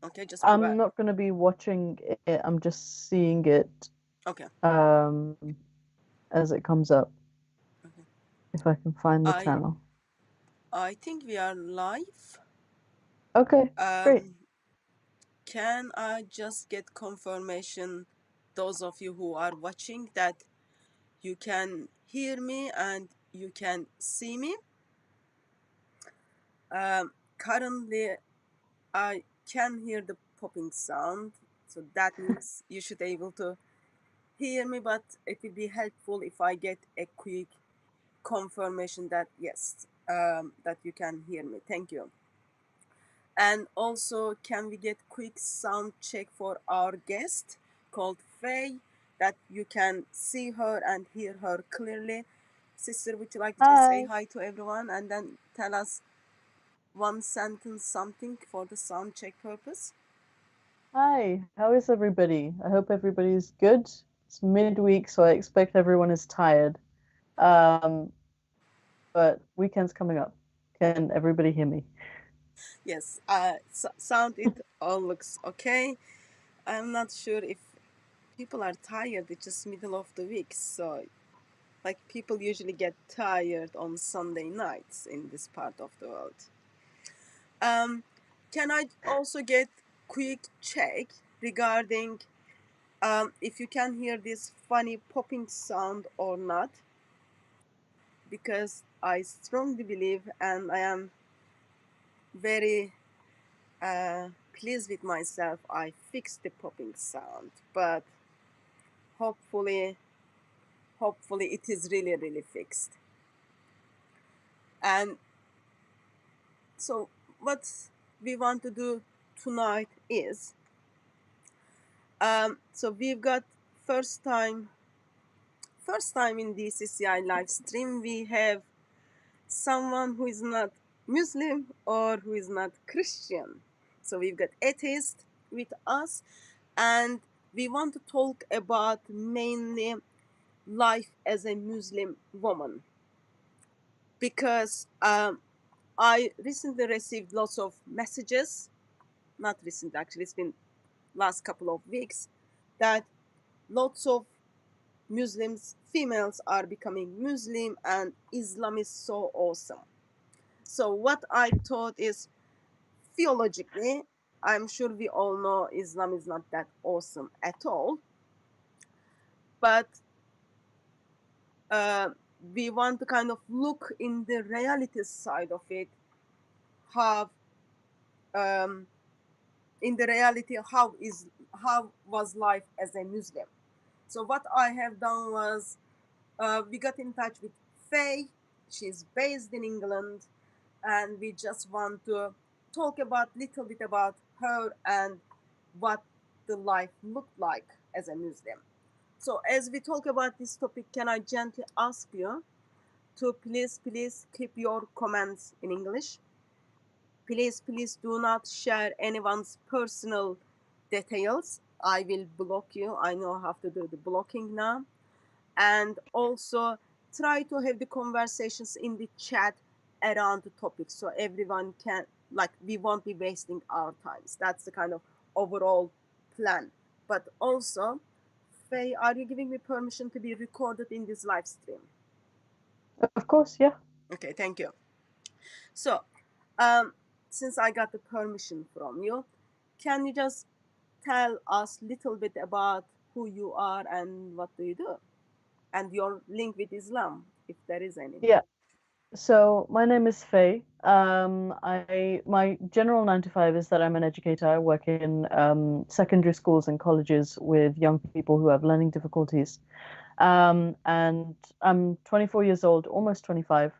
Okay, just I'm provide. not going to be watching it. I'm just seeing it Okay. um, as it comes up, Okay. if I can find the I channel. I think we are live. Okay, great. Um, can I just get confirmation, those of you who are watching, that you can hear me and you can see me? Currently, I can hear the popping sound, so that means you should be able to hear me, but it will be helpful if I get a quick confirmation that yes, that you can hear me. Thank you. And also, can we get quick sound check for our guest called Faye, that you can see her and hear her clearly? Sister, would you like to just say Hi. hi to everyone and then tell us one sentence something for the sound check purpose? Hi. How is everybody? I hope everybody's good. It's midweek, so I expect everyone is tired. Um, but weekend's coming up. Can everybody hear me? Yes, sound it all looks okay. I'm not sure if people are tired. It's just middle of the week, so like people usually get tired on Sunday nights in this part of the world. Um, can I also get quick check regarding if you can hear this funny popping sound or not? Because I strongly believe, and I am very pleased with myself, I fixed the popping sound, but hopefully, hopefully it is really fixed. And so what we want to do tonight is, so we've got first time in DCCI live stream, we have someone who is not Muslim or who is not Christian. So we've got atheist with us, and we want to talk about mainly life as a Muslim woman, because I recently received lots of messages, not recently actually, it's been last couple of weeks, that lots of Muslims, females are becoming Muslim and Islam is so awesome. So what I thought is, theologically, I'm sure we all know Islam is not that awesome at all, but uh, we want to kind of look in the reality side of it, how um, in the reality how was life as a Muslim. So what I have done was, we got in touch with Faye. She's based in England, and we just want to talk about little bit about her and what the life looked like as a Muslim. So as we talk about this topic, can I gently ask you to please keep your comments in English. Please do not share anyone's personal details. I will block you. I know how to do the blocking now. And also try to have the conversations in the chat around the topic, so everyone can, like, we won't be wasting our times. That's the kind of overall plan. But also, Faye, are you giving me permission to be recorded in this live stream? Of course, yeah. Okay, thank you. So, um, since I got the permission from you, can you just tell us a little bit about who you are and what do you do, and your link with Islam, if there is any? Yeah. So my name is Faye. My general 9 to 5 is that I'm an educator. I work in secondary schools and colleges with young people who have learning difficulties. And I'm 24 years old, almost 25,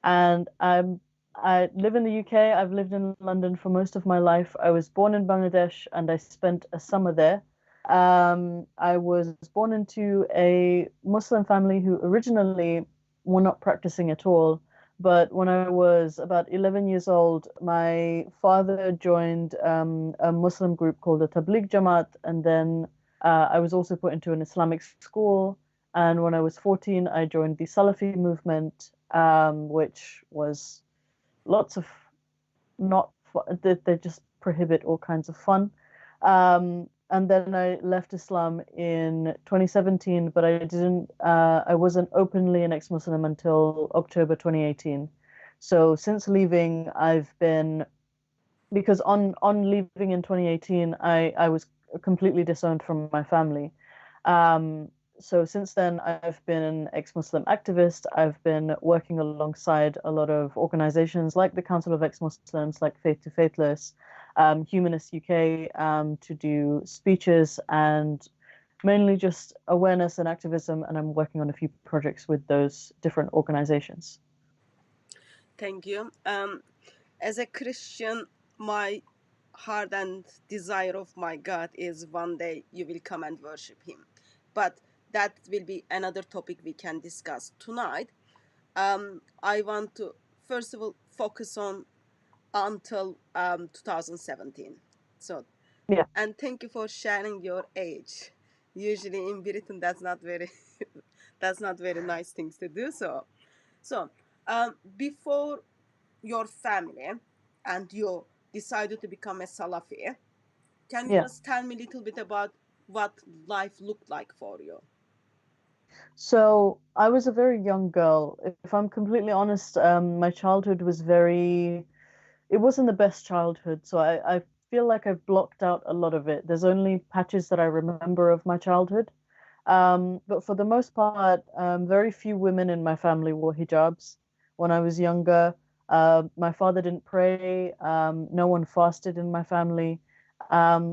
and I live in the UK. I've lived in London for most of my life. I was born in Bangladesh and I spent a summer there. I was born into a Muslim family who originally were not practicing at all. But when I was about 11 years old, my father joined a Muslim group called the Tabligh Jamaat, and then I was also put into an Islamic school. And when I was 14, I joined the Salafi movement, which was lots of not, they're just prohibit all kinds of fun. And then I left Islam in 2017, but I wasn't openly an ex-Muslim until October 2018. So since leaving, because on leaving in 2018, I was completely disowned from my family. Um, so since then, I've been an ex-Muslim activist. I've been working alongside a lot of organizations like the Council of Ex-Muslims, like Faith to Faithless, Humanist UK, to do speeches and mainly just awareness and activism. And I'm working on a few projects with those different organizations. Thank you. As a Christian, my heart and desire of my God is one day you will come and worship Him. But that will be another topic we can discuss tonight. I want to first of all focus on until 2017. So, Yeah. and thank you for sharing your age. Usually in Britain, that's not very that's not very nice things to do. So before your family and you decided to become a Salafi, can you Yeah. just tell me a little bit about what life looked like for you? So I was a very young girl. If I'm completely honest, my childhood was it wasn't the best childhood. So I feel like I've blocked out a lot of it. There's only patches that I remember of my childhood. But for the most part, very few women in my family wore hijabs when I was younger. My father didn't pray. No one fasted in my family.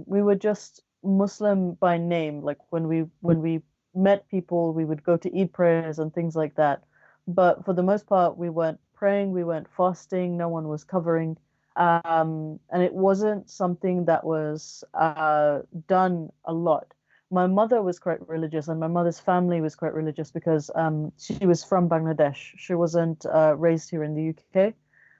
We were just Muslim by name. Like when we met people, we would go to Eid prayers and things like that. But for the most part, we weren't praying, we weren't fasting, no one was covering. And it wasn't something that was done a lot. My mother was quite religious, and my mother's family was quite religious because she was from Bangladesh. She wasn't raised here in the UK.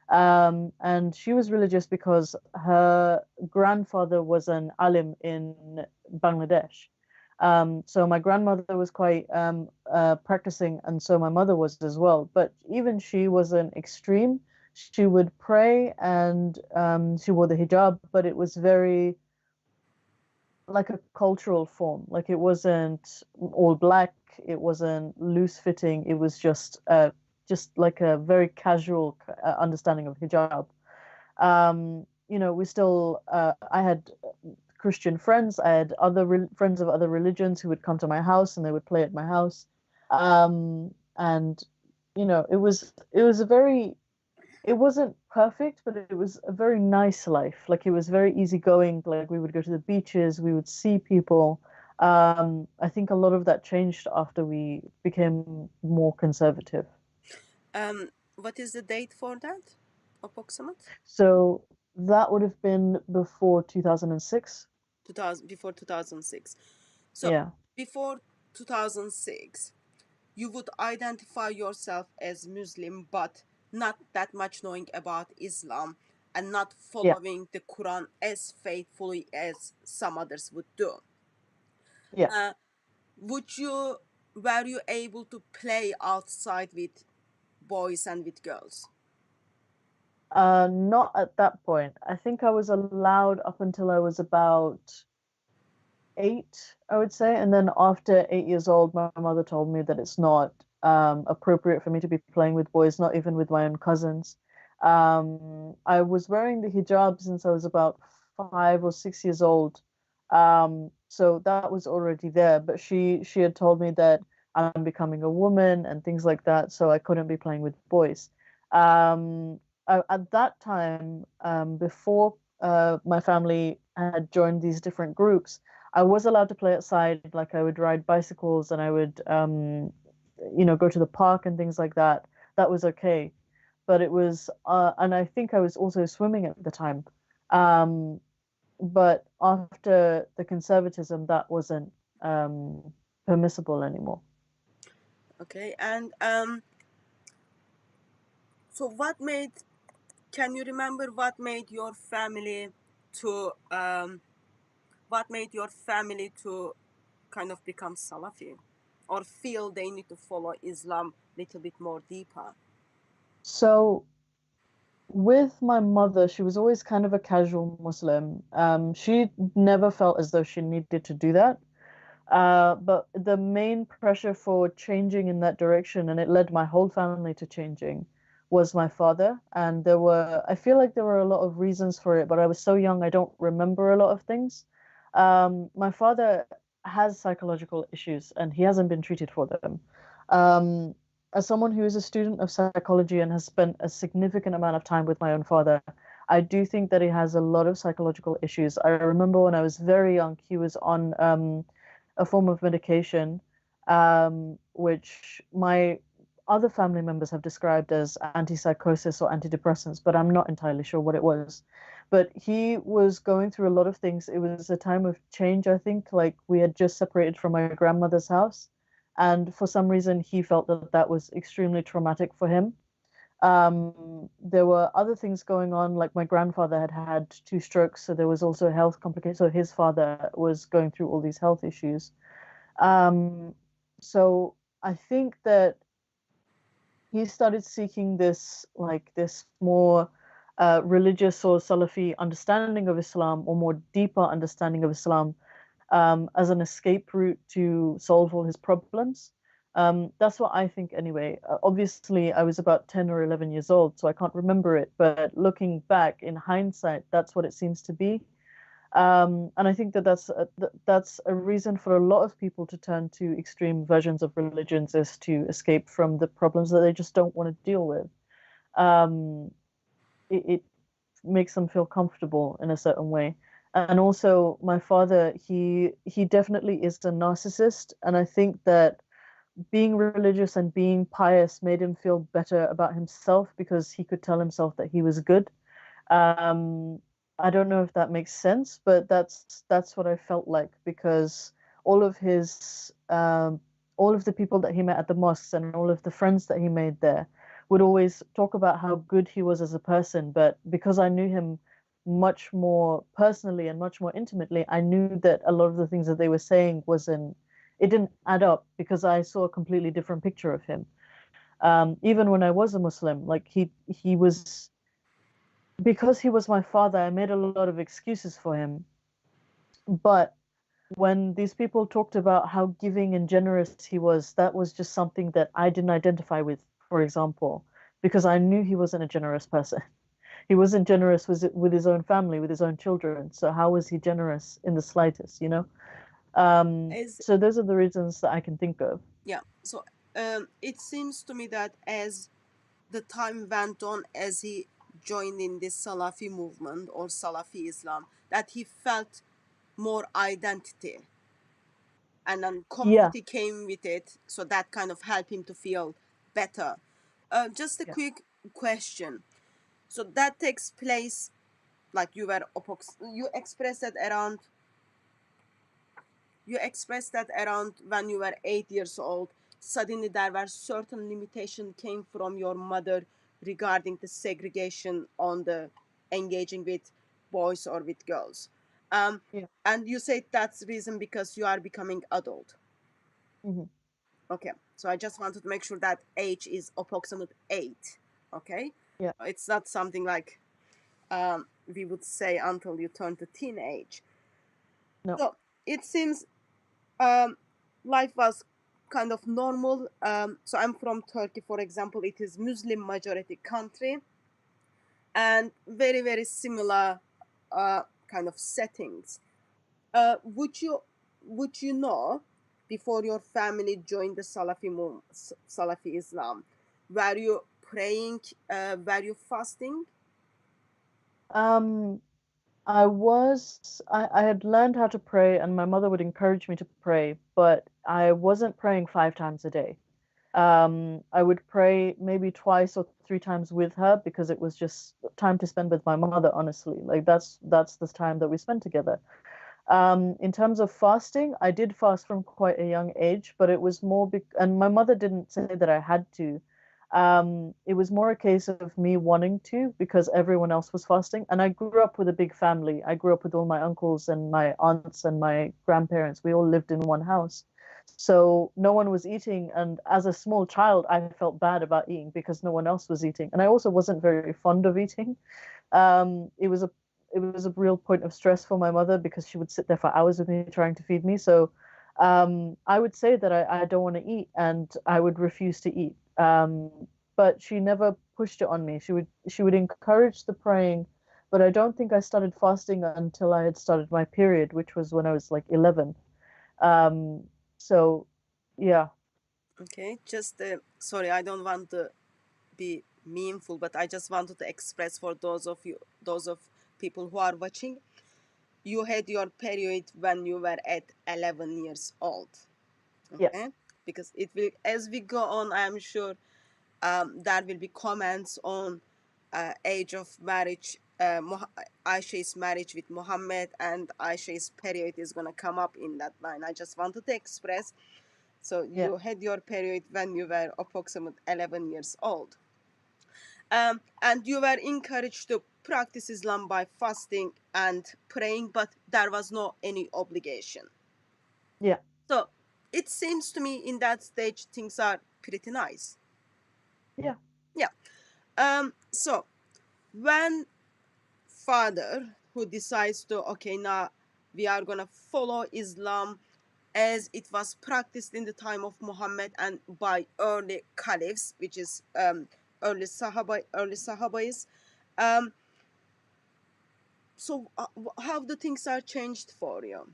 And she was religious because her grandfather was an alim in Bangladesh. So my grandmother was quite practicing, and so my mother was as well. But even she wasn't extreme. She would pray and she wore the hijab, but it was very like a cultural form. Like it wasn't all black, it wasn't loose fitting. It was just like a very casual understanding of hijab. We still I had Christian friends. I had other friends of other religions who would come to my house and they would play at my house. And it wasn't perfect, but it was a very nice life. Like it was very easygoing. Like we would go to the beaches, we would see people. I think a lot of that changed after we became more conservative. What is the date for that? Approximate? So that would have been before 2006. 2000, before 2006. So Yeah. before 2006, you would identify yourself as Muslim, but not that much knowing about Islam and not Yeah. following the Quran as faithfully as some others would do. Yeah. Uh, were you able to play outside with boys and with girls? Not at that point. I think I was allowed up until I was about 8, I would say. And then after 8 years old, my mother told me that it's not appropriate for me to be playing with boys, not even with my own cousins. I was wearing the hijab since I was about 5 or 6 years old. So that was already there. But she had told me that I'm becoming a woman and things like that, so I couldn't be playing with boys. At that time, before my family had joined these different groups, I was allowed to play outside. Like I would ride bicycles and I would, go to the park and things like that. That was okay. But it was, and I think I was also swimming at the time. Um, but after the conservatism, that wasn't permissible anymore. Okay, and so can you remember to what made your family to kind of become Salafi or feel they need to follow Islam a little bit more deeper? So With my mother, she was always kind of a casual Muslim. She never felt as though she needed to do that. But the main pressure for changing in that direction, and it led my whole family to changing, was my father. And I feel like there were a lot of reasons for it, but I was so young, I don't remember a lot of things. My father has psychological issues, and he hasn't been treated for them. Um, as someone who is a student of psychology and has spent a significant amount of time with my own father, I do think that he has a lot of psychological issues. I remember when I was very young, he was on a form of medication, which my other family members have described as antipsychosis or antidepressants, but I'm not entirely sure what it was. But he was going through a lot of things. It was a time of change, I think. Like we had just separated from my grandmother's house. And for some reason, he felt that that was extremely traumatic for him. There were other things going on, like my grandfather had had two strokes, so there was also a health complication. So his father was going through all these health issues. Um, so I think that he started seeking this more religious or Salafi understanding of Islam, or more deeper understanding of Islam, as an escape route to solve all his problems. That's what I think anyway. Obviously, I was about 10 or 11 years old, so I can't remember it. But looking back in hindsight, that's what it seems to be. And I think that that's a reason for a lot of people to turn to extreme versions of religions, is to escape from the problems that they just don't want to deal with. Um, it makes them feel comfortable in a certain way. And also, my father, he definitely is a narcissist, and I think that being religious and being pious made him feel better about himself because he could tell himself that he was good. Um, I don't know if that makes sense, but that's what I felt like, because all of his all of the people that he met at the mosques and all of the friends that he made there would always talk about how good he was as a person. But because I knew him much more personally and much more intimately, I knew that a lot of the things that they were saying it didn't add up, because I saw a completely different picture of him. Even when I was a Muslim, like he was, because he was my father, I made a lot of excuses for him. But when these people talked about how giving and generous he was, that was just something that I didn't identify with, for example, because I knew he wasn't a generous person. He wasn't generous with his own family, with his own children. So how was he generous in the slightest, you know? As So those are the reasons that I can think of. Yeah, so it seems to me that as the time went on, as he joined in this Salafi movement or Salafi Islam, that he felt more identity, and then Yeah, community came with it, so that kind of helped him to feel better. Just a yeah, quick question. So that takes place, like you expressed that around when you were 8 years old. Suddenly there were certain limitations came from your mother regarding the segregation on the engaging with boys or with girls. um, yeah. and you say that's the reason because you are becoming adult. Hmm. Okay, so I just wanted to make sure that age is approximate 8. Okay, Yeah, it's not something like we would say until you turn to teenage. no, So it seems um, life was kind of normal. So I'm from Turkey, for example. It is Muslim majority country, and very very similar kind of settings. Would you know, before your family joined the Salafi Islam, were you praying? Were you fasting? um, I had learned how to pray, and my mother would encourage me to pray, but I wasn't praying 5 times a day. I would pray maybe twice or 3 times with her, because it was just time to spend with my mother, honestly. Like that's the time that we spent together. In terms of fasting, I did fast from quite a young age, but it was more and my mother didn't say that I had to. It was more a case of me wanting to, because everyone else was fasting. And I grew up with a big family. I grew up with all my uncles and my aunts and my grandparents. We all lived in one house. So no one was eating, and as a small child, I felt bad about eating because no one else was eating, and I also wasn't very fond of eating. It was a real point of stress for my mother because she would sit there for hours with me trying to feed me. So I would say that I don't want to eat, and I would refuse to eat. But she never pushed it on me. She would encourage the praying, but I don't think I started fasting until I had started my period, which was when I was like 11. Um, so yeah, Okay, just sorry, I don't want to be meaningful, but I just wanted to express for those of people who are watching. You had your period when you were at 11 years old. yeah, Okay, because it will, as we go on, I am sure there will be comments on age of marriage, Aisha's marriage with Muhammad, and Aisha's period is going to come up in that line. I just wanted to express. So yeah. you had your period when you were approximately 11 years old. And you were encouraged to practice Islam by fasting and praying, but there was no any obligation. Yeah. So it seems to me in that stage things are pretty nice. Yeah. Yeah. So when father who decides to, okay, now we are gonna follow Islam as it was practiced in the time of Muhammad and by early caliphs, which is early Sahabas. Um, so how the things are changed for you?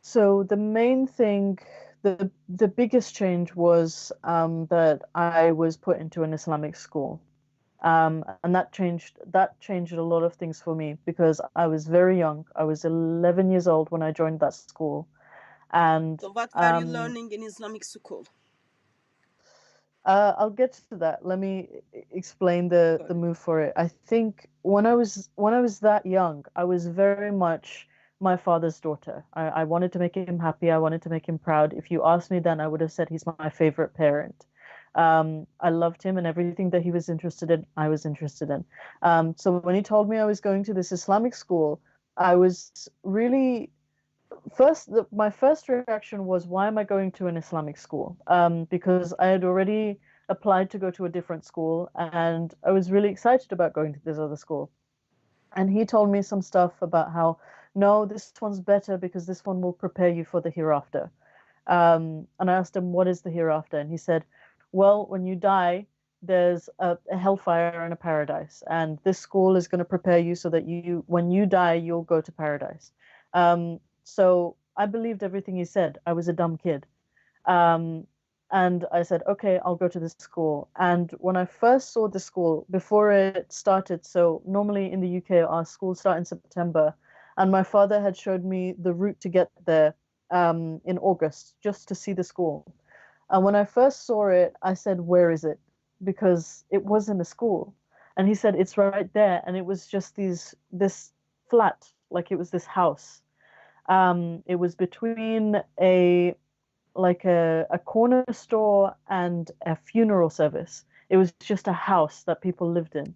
So the main thing, the biggest change was that I was put into an Islamic school. And that changed a lot of things for me because I was very young. I was 11 years old when I joined that school, and So what were you learning in Islamic school? I'll get to that. Let me explain the Sorry. move for it. I think when I was that young, I was very much my father's daughter. I wanted to make him happy. I wanted to make him proud. If you asked me then, I would have said he's my favorite parent. I loved him and everything that he was interested in, I was interested in. So when he told me I was going to this Islamic school, I was really my first reaction was, why am I going to an Islamic school? Because I had already applied to go to a different school, and I was really excited about going to this other school. And he told me some stuff about how, no, this one's better because this one will prepare you for the hereafter. And I asked him, what is the hereafter? And he said, well, when you die, there's a hellfire and a paradise. And this school is going to prepare you so that when you die, you'll go to paradise. So I believed everything he said. I was a dumb kid. Um, and I said, okay, I'll go to this school. And when I first saw the school, before it started, so normally in the UK, our schools start in September. And my father had showed me the route to get there in August just to see the school. And when I first saw it, I said, where is it? Because it wasn't a school. And he said, it's right there. And it was just this flat, like it was this house. It was between a corner store and a funeral service. It was just a house that people lived in.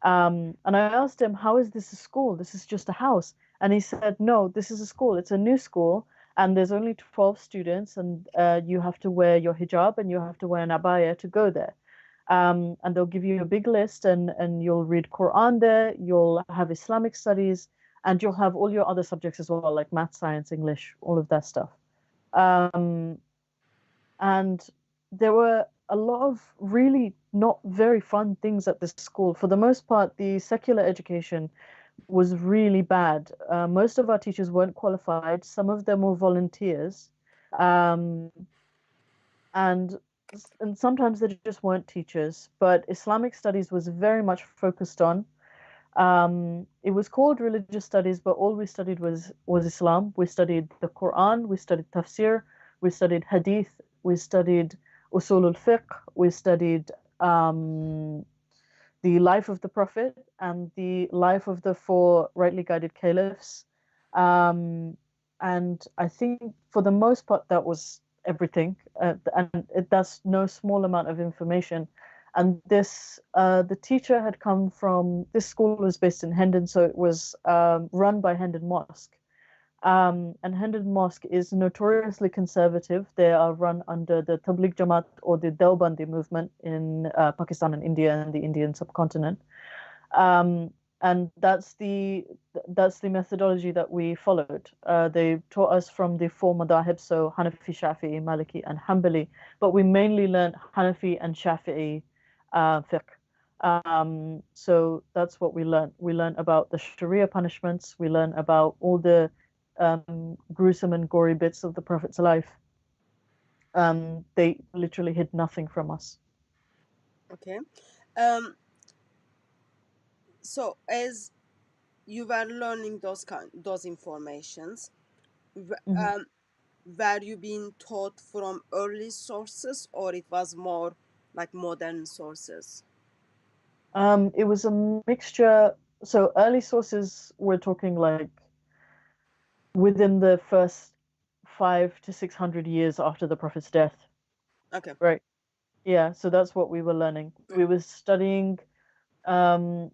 And I asked him, how is this a school? This is just a house. And he said, no, this is a school. It's a new school, and there's only 12 students, and you have to wear your hijab and you have to wear an abaya to go there. And they'll give you a big list, and you'll read Quran there, you'll have Islamic studies, and you'll have all your other subjects as well, like math, science, English, all of that stuff. Um, and there were a lot of really not very fun things at this school. For the most part, the secular education was really bad. Most of our teachers weren't qualified. Some of them were volunteers, um, and and sometimes they just weren't teachers. But Islamic studies was very much focused on. It was called religious studies, but all we studied was Islam. We studied the Quran, we studied tafsir, we studied hadith, we studied usul al-fiqh, we studied the life of the Prophet and the life of the four rightly guided caliphs. And I think for the most part, that was everything. That's no small amount of information. And the teacher had this school was based in Hendon, so it was run by Hendon Mosque. And Hendon Mosque is notoriously conservative. They are run under the Tabligh Jamaat or the Deobandi movement in Pakistan and India and the Indian subcontinent. Um, and that's the methodology that we followed. They taught us from the four madhahib, so Hanafi, Shafi'i, Maliki, and Hanbali, but we mainly learned Hanafi and Shafi'i fiqh. So that's what we learned. We learned about the Sharia punishments. We learned about all the gruesome and gory bits of the Prophet's life. They literally hid nothing from us. Okay. So as you were learning those informations, Mhm. were you being taught from early sources, or it was more like modern sources? It was a mixture. So early sources, we're talking like within the first 500 to 600 years after the Prophet's death, Okay. right? Yeah, so that's what we were learning. We were studying.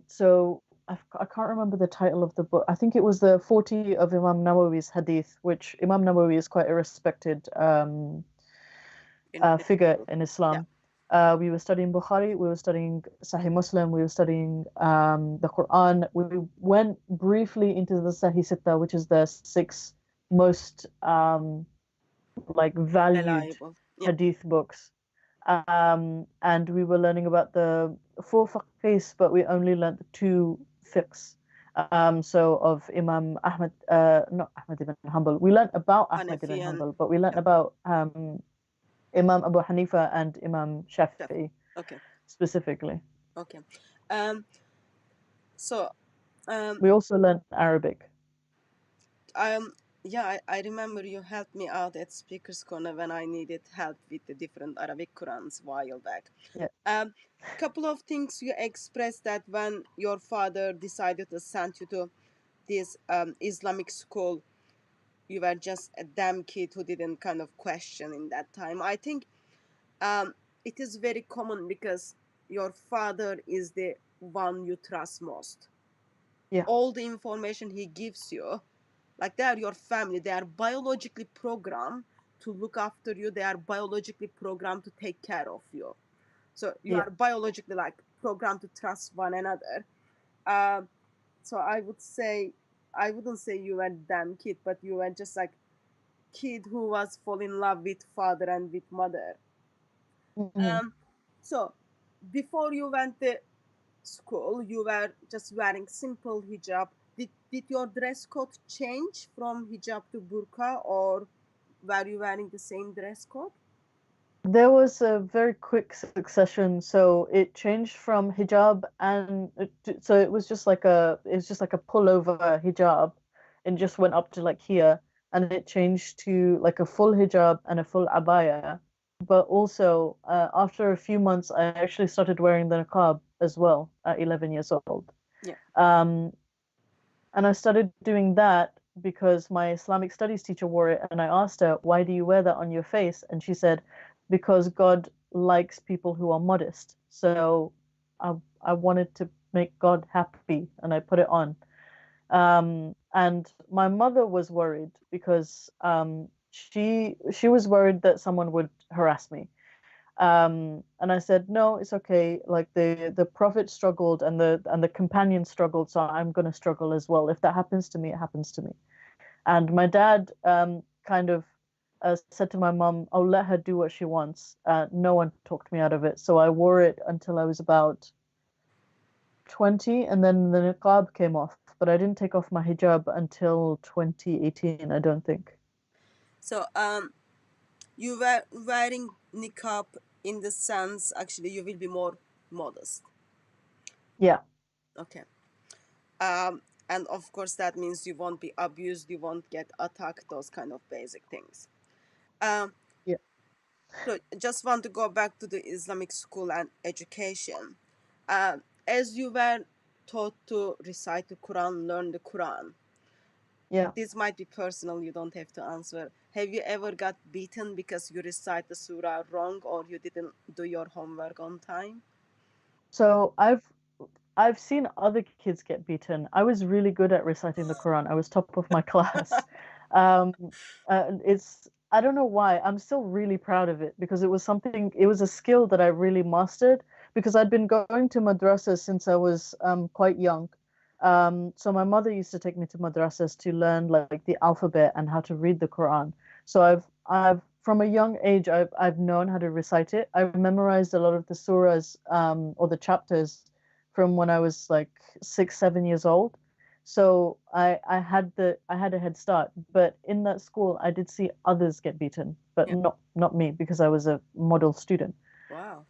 So I can't remember the title of the book. I think it was the 40 of Imam Nawawi's Hadith, which Imam Nawawi is quite a respected In figure book. in Yeah. Islam. We were studying Bukhari, we were studying Sahih Muslim, we were studying the Quran. We went briefly into the Sahih Sitta, which is the six most like valued Reliable. Yeah. hadith books. And we were learning about the four faqihs, but we only learned the two fiqhs. So of Imam Ahmad, not Ahmad ibn Hanbal. We learned about Ahmad ibn Hanafi and Hanbal, but we learned yeah. about Imam Abu Hanifa and Imam Chef. Shafi'i Okay. specifically. Okay. Um. So um. We also learned Arabic. Um. Yeah, I remember you helped me out at Speaker's Corner when I needed help with the different Arabic Qurans while back. Yeah. Couple of things you expressed that when your father decided to send you to this Islamic school, you were just a damn kid who didn't kind of question in that time. I think it is very common because your father is the one you trust most. Yeah. All the information he gives you, like they are your family, they are biologically programmed to look after you, they are biologically programmed to take care of you. So you Yeah. are biologically like programmed to trust one another. Um, so I wouldn't say you were damn kid, but you were just like kid who was fall in love with father and with mother. Mhm. Um, so before you went to school, you were just wearing simple hijab. Did your dress code change from hijab to burqa, or were you wearing the same dress code? There was a very quick succession, so it changed from hijab and so it was just like a pullover hijab and just went up to like here, and it changed to like a full hijab and a full abaya. But also after a few months, I actually started wearing the niqab as well at 11 years old. Yeah. Um, and I started doing that because my Islamic studies teacher wore it, and I asked her, "Why do you wear that on your face?" And she said, "Because God likes people who are modest." So I wanted to make God happy, and I put it on. And my mother was worried because she was worried that someone would harass me. And I said, no, it's okay. Like the prophet struggled and the companion struggled, so I'm gonna struggle as well. If that happens to me, it happens to me. And my dad kind of said to my mom, "I'll let her do what she wants." No one talked me out of it, so I wore it until I was about 20, and then the niqab came off. But I didn't take off my hijab until 2018, I don't think. So you were wearing niqab in the sense actually you will be more modest. Yeah, Okay. And of course that means you won't be abused, you won't get attacked, those kind of basic things. Um, yeah, so just want to go back to the Islamic school and education. As you were taught to recite the Quran, learn the Quran, yeah. this might be personal, you don't have to answer. Have you ever got beaten because you recite the surah wrong or you didn't do your homework on time? So I've seen other kids get beaten. I was really good at reciting the Quran. I was top of my class. Um, it's I don't know why. I'm still really proud of it because it was a skill that I really mastered because I'd been going to madrasas since I was quite young. So my mother used to take me to madrasas to learn like the alphabet and how to read the Quran. So I've from a young age I've known how to recite it. I've memorized a lot of the surahs or the chapters from when I was like 6, 7 years old. So I had a head start, but in that school I did see others get beaten, but Yeah. not me because I was a model student. Wow.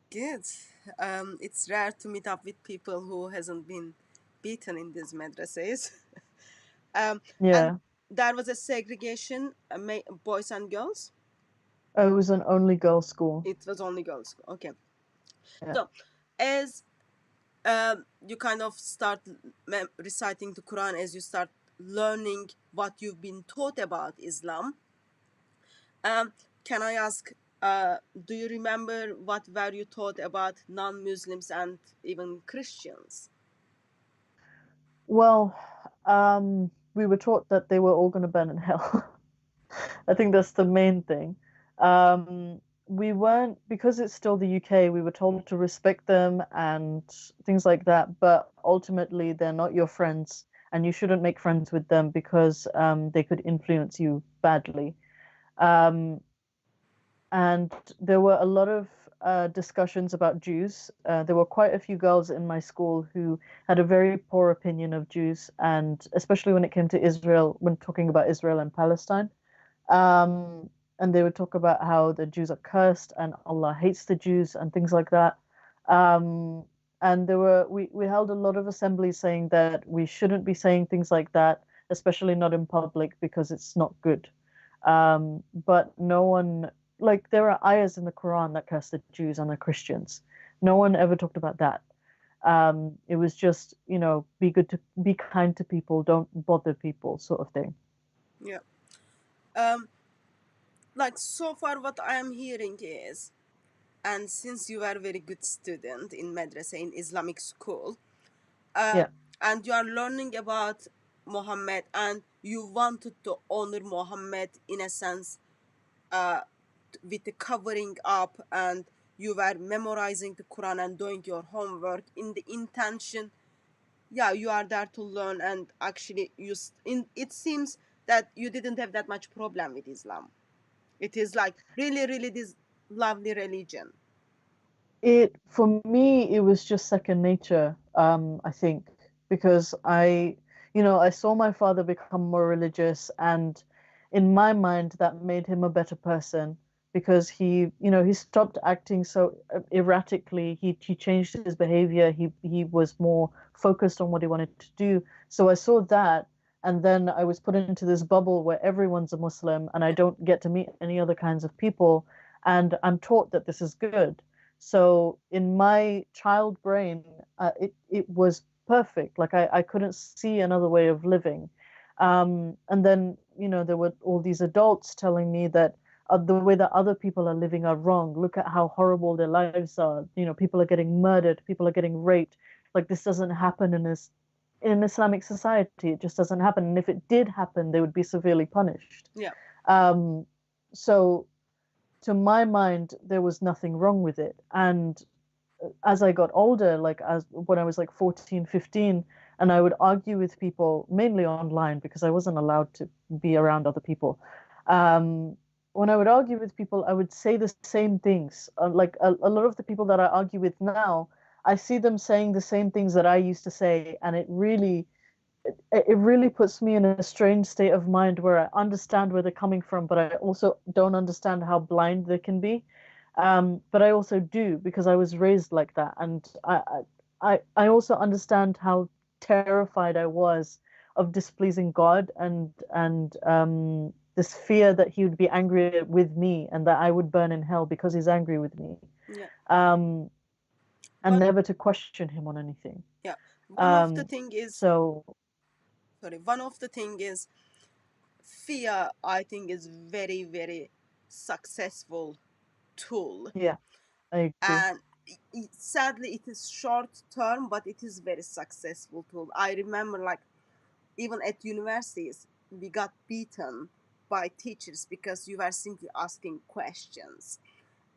Good. It's rare to meet up with people who hasn't been beaten in these madrasas. Um, and Yeah, there was a segregation, boys and girls. it was an only girls' school. It was only girls. Okay. Yeah. So, as you kind of start reciting the Quran, as you start learning what you've been taught about Islam, um, can I ask, do you remember what were you taught about non-Muslims and even Christians? Well, we were taught that they were all going to burn in hell. I think that's the main thing. We weren't, because it's still the UK, we were told to respect them and things like that, but ultimately they're not your friends and you shouldn't make friends with them because they could influence you badly. Um, and there were a lot of discussions about Jews. There were quite a few girls in my school who had a very poor opinion of Jews, and especially when it came to Israel, when talking about Israel and Palestine. And they would talk about how the Jews are cursed and Allah hates the Jews and things like that. Um, and we held a lot of assemblies saying that we shouldn't be saying things like that, especially not in public because it's not good. But no one, like, there are ayahs in the Quran that curse the Jews and the Christians. No one ever talked about that. It was just, be kind to people, don't bother people, sort of thing. Yeah. Um, like so far, what I am hearing is, and since you are a very good student in madrasa in Islamic school, uh, Yeah. and you are learning about Muhammad, and you wanted to honor Muhammad in a sense, uh, with the covering up, and you were memorizing the Quran and doing your homework in the intention, yeah, you are there to learn, and actually it seems that you didn't have that much problem with Islam. It is like really, really this lovely religion. For me, it was just second nature, I think, because I saw my father become more religious, and in my mind, that made him a better person because he stopped acting so erratically. He changed his behavior. He was more focused on what he wanted to do. So I saw that, and then I was put into this bubble where everyone's a Muslim, and I Yeah, don't get to meet any other kinds of people, and I'm taught that this is good. So in my child brain, it was perfect. Like I couldn't see another way of living. And then there were all these adults telling me that the way that other people are living are wrong. Look at how horrible their lives are. People are getting murdered, people are getting raped. Like this doesn't happen in an Islamic society. It just doesn't happen. And if it did happen, they would be severely punished. yeah, Um, so to my mind, there was nothing wrong with it. And as I got older, like as when I was like 14, 15, and I would argue with people mainly online because I wasn't allowed to be around other people. Um, when I would argue with people, I would say the same things. Like a lot of the people that I argue with now, I see them saying the same things that I used to say, and it really puts me in a strange state of mind where I understand where they're coming from, but I also don't understand how blind they can be. But I also do because I was raised like that, and I also understand how terrified I was of displeasing God and this fear that He would be angry with me and that I would burn in hell because He's angry with me. yeah. Um, and One, never to question Him on anything. yeah. One of the Um, thing is, so sorry. One of the thing is fear. I think is very, very successful tool, yeah, I agree. and sadly it is short term, but it is very successful tool. I remember like even at universities, we got beaten by teachers because you were simply asking questions.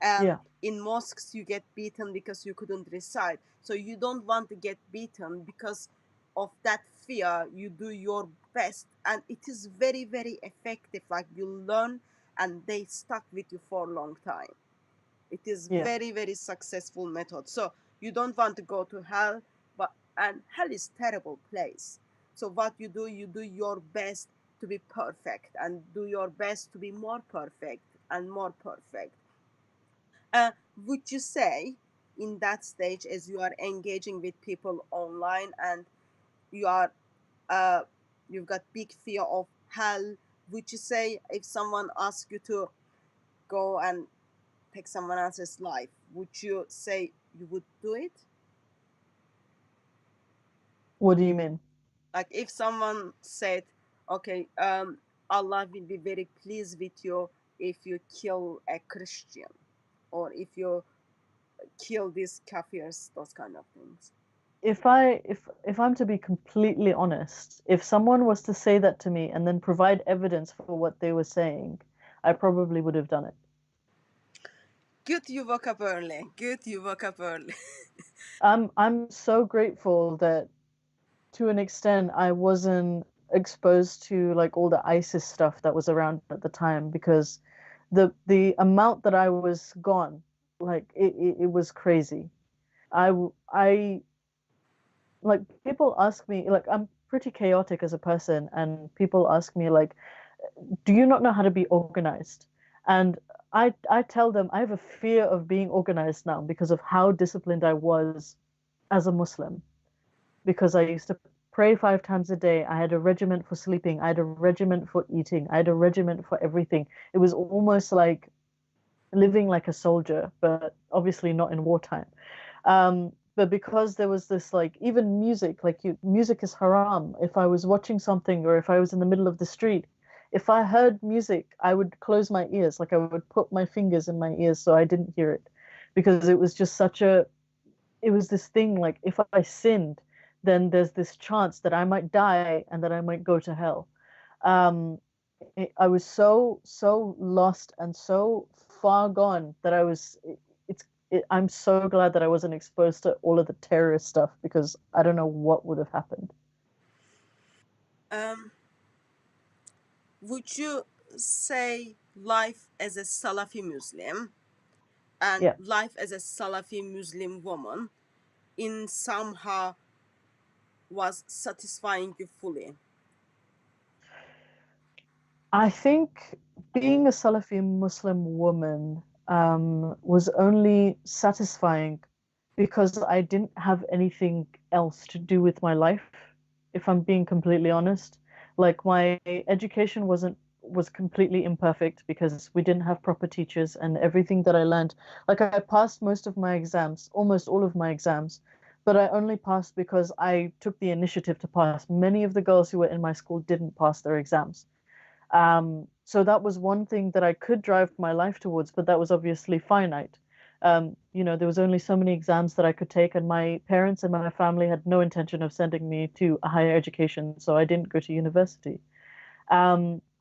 Yeah. In mosques you get beaten because you couldn't recite, so you don't want to get beaten. Because of that fear, you do your best, and it is very, very effective. Like, you learn and they stuck with you for a long time. It is Yeah. very, very successful method. So you don't want to go to hell, but and hell is terrible place. So what you do your best to be perfect, and do your best to be more perfect and more perfect. Would you say, in that stage, as you are engaging with people online, and you are uh, you've got big fear of hell, would you say, if someone asks you to go and take someone else's life, would you say you would do it? What do you mean? Like, if someone said, okay, Allah will be very pleased with you if you kill a Christian, or if you kill these kafirs, those kind of things. If I'm to be completely honest, if someone was to say that to me and then provide evidence for what they were saying, I probably would have done it. Good you woke up early. Good you woke up early. I'm so grateful that to an extent I wasn't exposed to like all the ISIS stuff that was around at the time, because the amount that I was gone, like it was crazy. I like, people ask me, like, I'm pretty chaotic as a person, and people ask me like, do you not know how to be organized? And I tell them I have a fear of being organized now because of how disciplined I was as a Muslim, because I used to pray 5 times a day. I had a regiment for sleeping. I had a regiment for eating. I had a regiment for everything. It was almost like living like a soldier, but obviously not in wartime. But because there was this, like, even music, like, music is haram. If I was watching something, or if I was in the middle of the street, if I heard music, I would close my ears, like I would put my fingers in my ears so I didn't hear it, because it was just such a, it was this thing, like, if I sinned, then there's this chance that I might die and that I might go to hell. Um, I was so lost and so far gone that I'm so glad that I wasn't exposed to all of the terrorist stuff, because I don't know what would have happened. um, would you say life as a Salafi Muslim and Yeah. life as a Salafi Muslim woman in somehow was satisfying you fully? I think being a Salafi Muslim woman was only satisfying because I didn't have anything else to do with my life, if I'm being completely honest. Like, my education was completely imperfect because we didn't have proper teachers, and everything that I learned, like, I passed most of my exams, almost all of my exams, but I only passed because I took the initiative to pass. Many of the girls who were in my school didn't pass their exams. So that was one thing that I could drive my life towards, but that was obviously finite. There was only so many exams that I could take, and my parents and my family had no intention of sending me to a higher education, so I didn't go to university.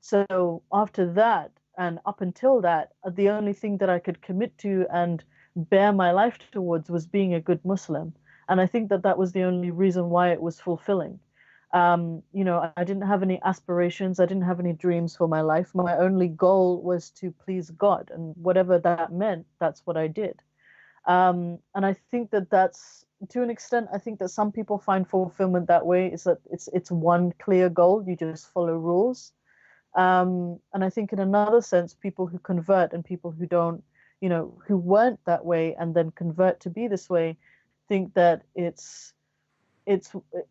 So after that, and up until that, the only thing that I could commit to and bear my life towards was being a good Muslim. And I think that that was the only reason why it was fulfilling. I didn't have any aspirations. I didn't have any dreams for my life. My only goal was to please God, and whatever that meant, that's what I did. And I think that that's, to an extent, I think that some people find fulfillment that way, is that it's one clear goal. You just follow rules. And I think in another sense, people who convert and people who don't, who weren't that way and then convert to be this way, think that it's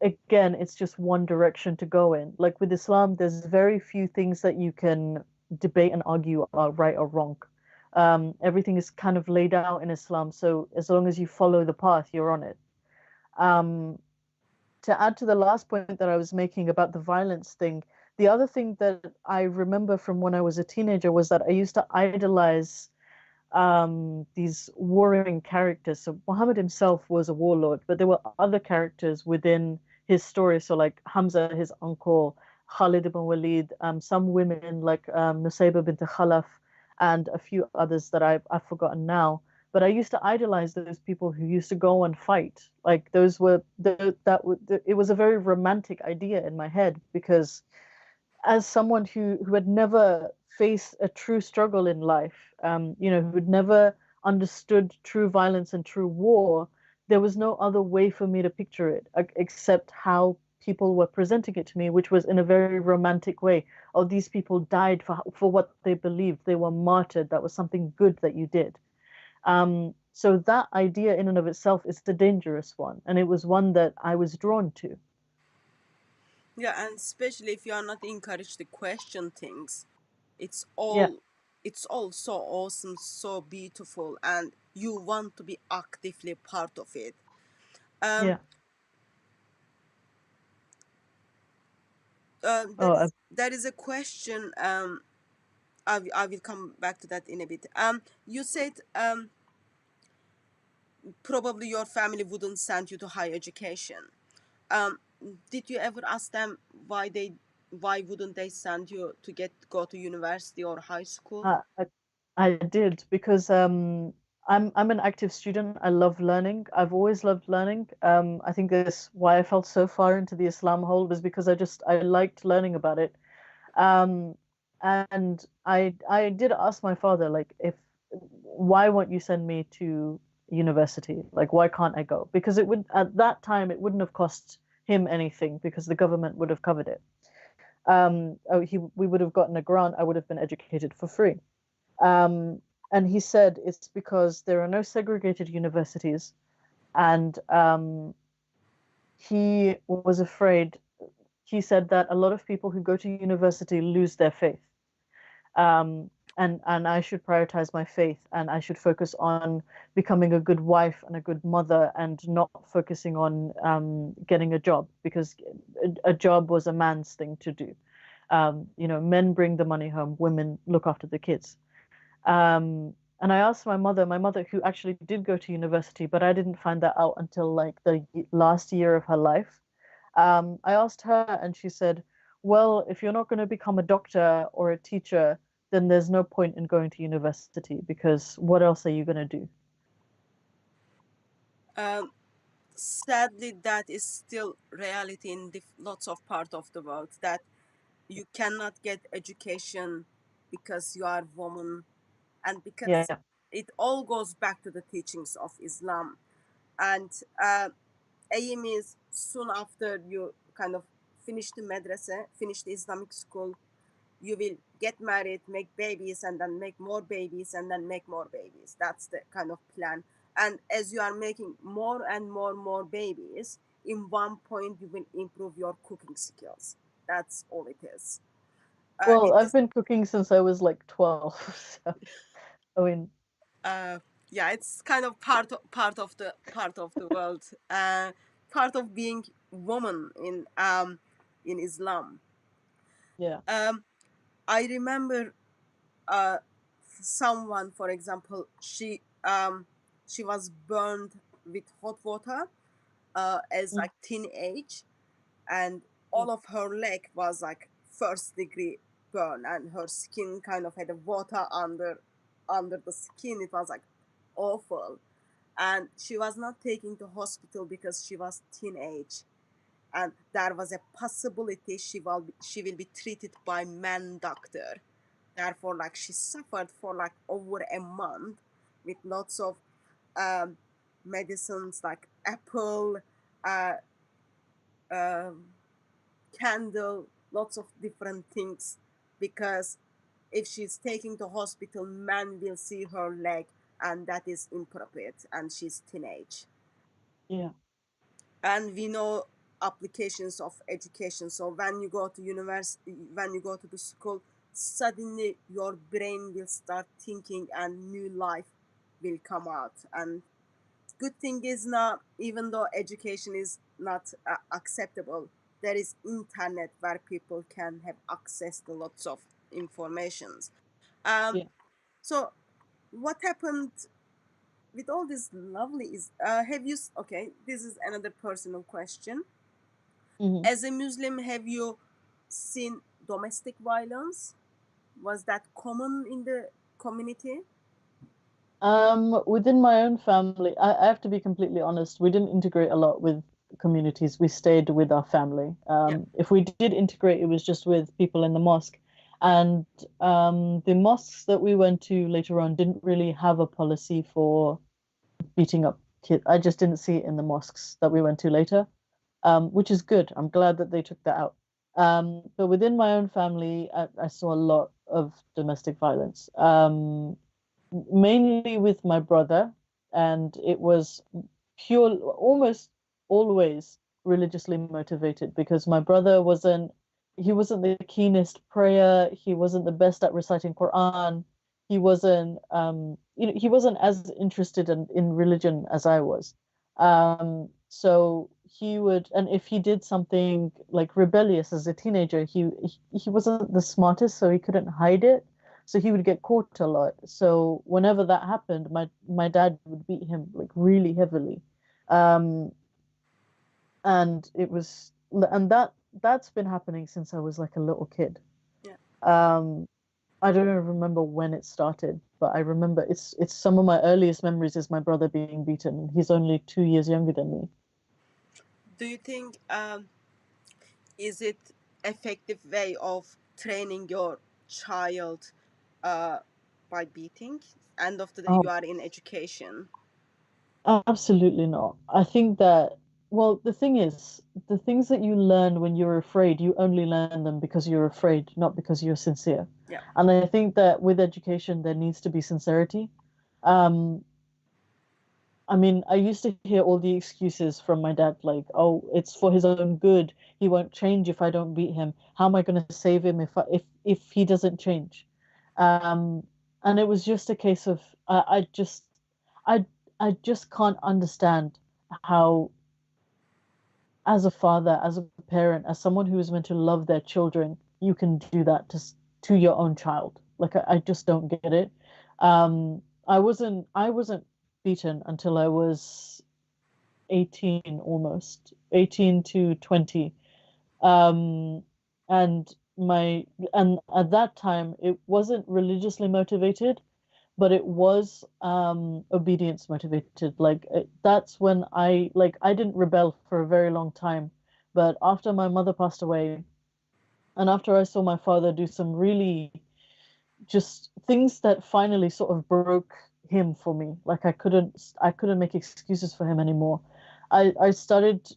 again, it's just one direction to go in. Like with Islam, there's very few things that you can debate and argue are right or wrong. Everything is kind of laid out in Islam, so as long as you follow the path, you're on it. Um, to add to the last point that I was making about the violence thing, the other thing that I remember from when I was a teenager was that I used to idolize these warring characters. So Muhammad himself was a warlord, but there were other characters within his story. So like Hamza, his uncle, Khalid ibn Walid, some women like Nusayba bint Khalaf, and a few others that I've forgotten now. But I used to idolize those people who used to go and fight. Like those were it was a very romantic idea in my head because as someone who had never faced a true struggle in life, who had never understood true violence and true war, there was no other way for me to picture it except how people were presenting it to me, which was in a very romantic way. Oh, these people died for what they believed. They were martyred. That was something good that you did. So that idea in and of itself is a dangerous one, and it was one that I was drawn to. Yeah, and especially if you are not encouraged to question things, it's Yeah, all it's all so awesome, so beautiful, and you want to be actively part of it. Um, yeah. there Oh, is there is a question. I will come back to that in a bit. You said probably your family wouldn't send you to higher education. Um, did you ever ask them why wouldn't they send you to go to university or high school? I, I, I did because I'm an active student. I love learning. I've always loved learning. I think that's why I felt so far into the Islam hole was because I liked learning about it. Um, and I did ask my father like if why won't you send me to university? Like why can't I go? Because it would at that time it wouldn't have cost him anything because the government would have covered it. We would have gotten a grant. I would have been educated for free. Um, and he said it's because there are no segregated universities, and he was afraid. He said that a lot of people who go to university lose their faith, and I should prioritize my faith, and I should focus on becoming a good wife and a good mother, and not focusing on getting a job because a job was a man's thing to do. Men bring the money home, women look after the kids. And I asked my mother who actually did go to university, but I didn't find that out until like the last year of her life. I asked her, and she said, "Well, if you're not going to become a doctor or a teacher, then there's no point in going to university because what else are you going to do?" Um, Sadly, that is still reality in lots of part of the world, that you cannot get education because you are woman, and because Yeah. it all goes back to the teachings of Islam. And aim is soon after you kind of finish the madrasa, finish the Islamic school, you will get married, make babies, and then make more babies, and then make more babies. That's the kind of plan. And as you are making more and more babies, in one point you will improve your cooking skills. That's all it is. Well, It I've is, been cooking since I was like 12. So, I mean, uh, yeah, it's kind of part of the world, part of being woman in Islam. yeah. Um, I remember uh, someone, for example, she was burned with hot water as Mm, like teenage, and mm, all of her leg was like first degree burn, and her skin kind of had a water under the skin. It was like awful, and she was not taken to hospital because she was teenage, and there was a possibility she will be treated by man doctor. Therefore, like she suffered for like over a month with lots of um, medicines like apple, uh, um, candle, lots of different things, because if she's taking to hospital, man will see her leg, and that is inappropriate, and she's teenage. yeah. And we know applications of education. So when you go to university, when you go to the school, suddenly your brain will start thinking and new life will come out. And good thing is now, even though education is not acceptable, there is internet where people can have access to lots of informations. um, Yeah. so what happened with all this lovely is, have you okay, this is another personal question. Hmm. As a Muslim, have you seen domestic violence? Was that common in the community? Within my own family, I have to be completely honest, we didn't integrate a lot with communities. We stayed with our family. Yeah. If we did integrate, it was just with people in the mosque. And the mosques that we went to later on didn't really have a policy for beating up kids. I just didn't see it in the mosques that we went to later, which is good. I'm glad that they took that out. But within my own family, I saw a lot of domestic violence. Mainly with my brother, and it was pure, almost always religiously motivated because my brother he wasn't the keenest prayer, he wasn't the best at reciting Quran, he wasn't he wasn't as interested in religion as I was. So he would, and if he did something like rebellious as a teenager, he wasn't the smartest, so he couldn't hide it, so he would get caught a lot. So whenever that happened, my dad would beat him like really heavily. Um, and it was and that's been happening since I was like a little kid. Yeah. Um, I don't even remember when it started, but I remember it's some of my earliest memories is my brother being beaten. He's only 2 years younger than me. Do you think is it effective way of training your child uh, by beating? End of the day, Oh, you are in education. absolutely not. I think that, well, the thing is, the things that you learn when you're afraid, you only learn them because you're afraid, not because you're sincere. Yeah. And I think that with education, there needs to be sincerity. Um, I mean, I used to hear all the excuses from my dad, like, "Oh, it's for his own good. He won't change if I don't beat him. How am I going to save him if he doesn't change?" Um, and it was just a case of I I just can't understand how, as a father, as a parent, as someone who is meant to love their children, you can do that to your own child. Like I just don't get it. I wasn't beaten until I was 18, almost 18 to 20. Um, and and at that time it wasn't religiously motivated, but it was obedience motivated. Like that's when I didn't rebel for a very long time, but after my mother passed away and after I saw my father do some really just things that finally sort of broke him for me, like I couldn't make excuses for him anymore. I started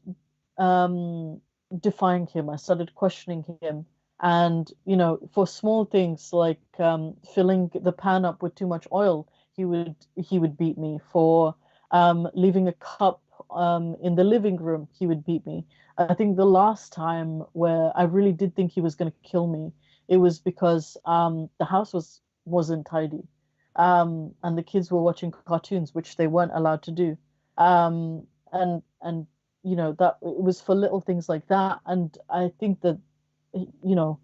um defying him. I started questioning him. And, for small things like filling the pan up with too much oil, he would beat me. For leaving a cup in the living room, he would beat me. I think the last time where I really did think he was going to kill me, it was because the house wasn't tidy. And the kids were watching cartoons, which they weren't allowed to do. And that it was for little things like that. And I think that, you know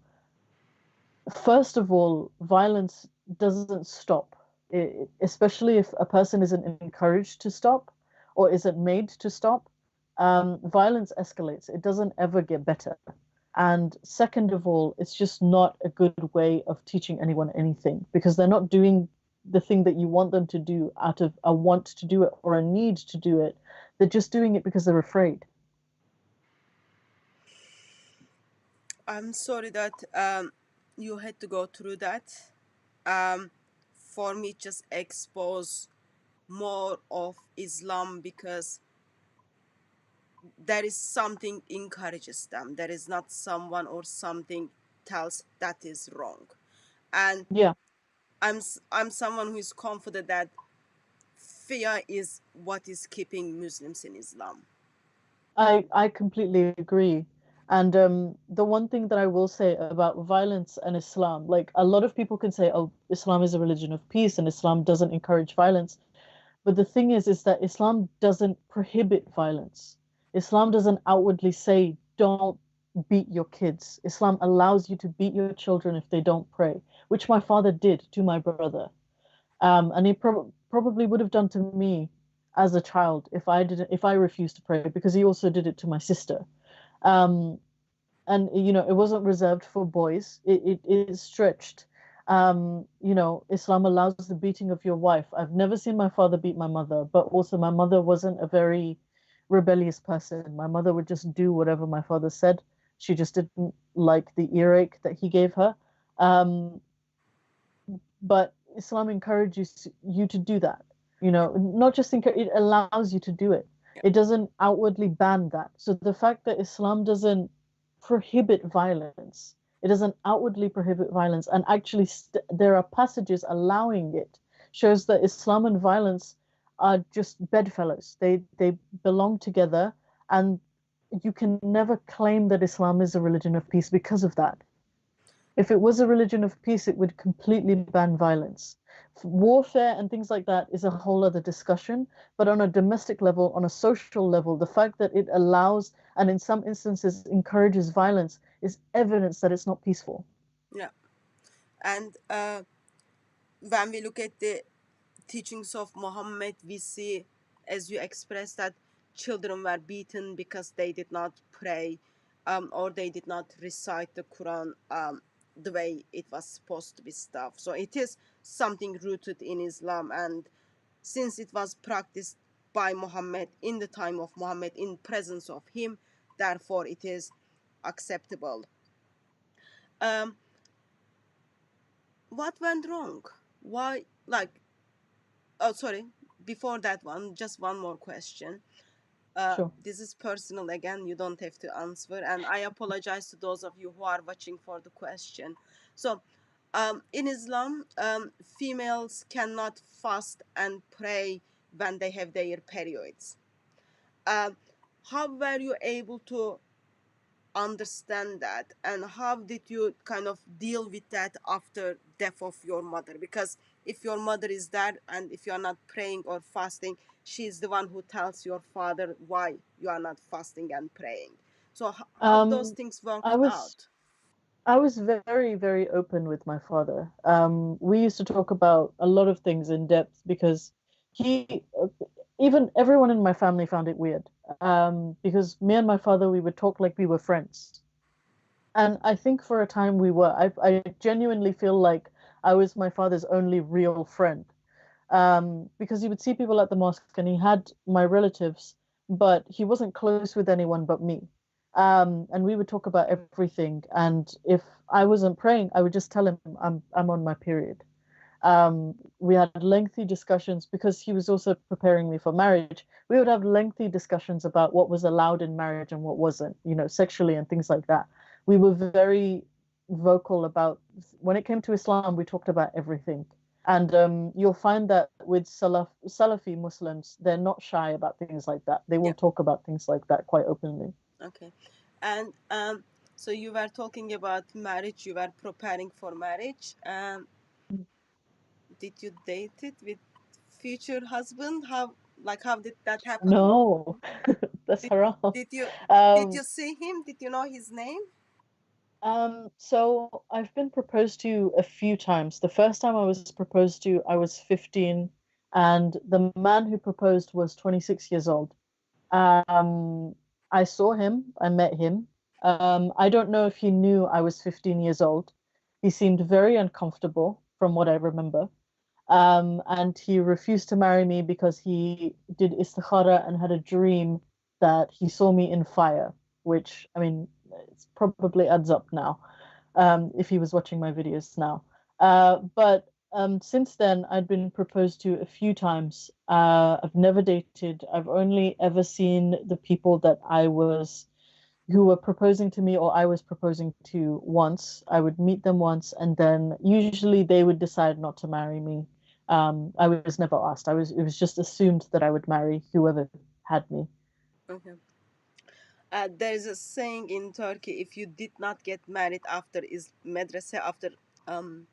first of all, violence doesn't stop, especially if a person isn't encouraged to stop or isn't made to stop. Violence escalates, it doesn't ever get better. And second of all, it's just not a good way of teaching anyone anything, because they're not doing the thing that you want them to do out of a want to do it or a need to do it. They're just doing it because they're afraid. I'm sorry that you had to go through that. Um, for me, just expose more of Islam because there is something encourages them. There is not someone or something tells that is wrong. And Yeah. I'm someone who is confident that fear is what is keeping Muslims in Islam. I completely agree. And the one thing that I will say about violence and Islam, like a lot of people can say, oh, Islam is a religion of peace and Islam doesn't encourage violence. But the thing is that Islam doesn't prohibit violence. Islam doesn't outwardly say, don't beat your kids. Islam allows you to beat your children if they don't pray, which my father did to my brother. And he probably would have done to me as a child if I refused to pray, because he also did it to my sister. Um, and you know, it wasn't reserved for boys. It is stretched. You know, Islam allows the beating of your wife. I've never seen my father beat my mother, but also my mother wasn't a very rebellious person. My mother would just do whatever my father said. She just didn't like the earache that he gave her. Um, but Islam encourages you to do that. You know, not just encourage, it allows you to do it. Yeah. It doesn't outwardly ban that. So the fact that Islam doesn't prohibit violence, it doesn't outwardly prohibit violence, and actually there are passages allowing it, shows that Islam and violence are just bedfellows. They belong together, and you can never claim that Islam is a religion of peace because of that. If it was a religion of peace, it would completely ban violence. Warfare and things like that is a whole other discussion. But on a domestic level, on a social level, the fact that it allows and in some instances encourages violence is evidence that it's not peaceful. Yeah. And when we look at the teachings of Muhammad, we see, as you expressed, that children were beaten because they did not pray, or they did not recite the Quran the way it was supposed to be stuff. So it is something rooted in Islam, and since it was practiced by Muhammad in the time of Muhammad, in presence of him, therefore it is acceptable. Um, what went wrong? Why, like, oh, sorry, before that one, just one more question. Sure. This is personal again, you don't have to answer, and I apologize to those of you who are watching for the question. So in Islam, females cannot fast and pray when they have their periods. How were you able to understand that, and how did you kind of deal with that after death of your mother? Because if your mother is there and if you are not praying or fasting, she is the one who tells your father why you are not fasting and praying. So how those Um, things I worked was out? I was very, very open with my father. We used to talk about a lot of things in depth because he, even everyone in my family found it weird. Because me and my father, we would talk like we were friends. And I think for a time we were. I genuinely feel like I was my father's only real friend. Because he would see people at the mosque and he had my relatives, but he wasn't close with anyone but me. And we would talk about everything. And if I wasn't praying, I would just tell him I'm on my period. We had lengthy discussions because he was also preparing me for marriage. We would have lengthy discussions about what was allowed in marriage and what wasn't, you know, sexually and things like that. We were very vocal about when it came to Islam, we talked about everything. And you'll find that with Salafi Muslims, they're not shy about things like that. They will Yeah. talk about things like that quite openly. Okay. And so you were talking about marriage, you were preparing for marriage. Did you date it with future husband? How did that happen? No, that's Did, haram. did you did Um, you see him? Did you know his name? so I've been proposed to a few times. The first time I was proposed to, I was 15, and the man who proposed was 26 years old. Um, I saw him, I met him. I don't know if he knew I was 15 years old. He seemed very uncomfortable from what I remember. And he refused to marry me because he did istikhara and had a dream that he saw me in fire, which, I mean, it's probably adds up now, if he was watching my videos now. But since then, I'd been proposed to a few times. I've never dated. I've only ever seen the people that who were proposing to me or I was proposing to once. I would meet them once, and then usually they would decide not to marry me. I was never asked. It was just assumed that I would marry whoever had me. Okay. There is a saying in Turkey: if you did not get married after madrasa, after um,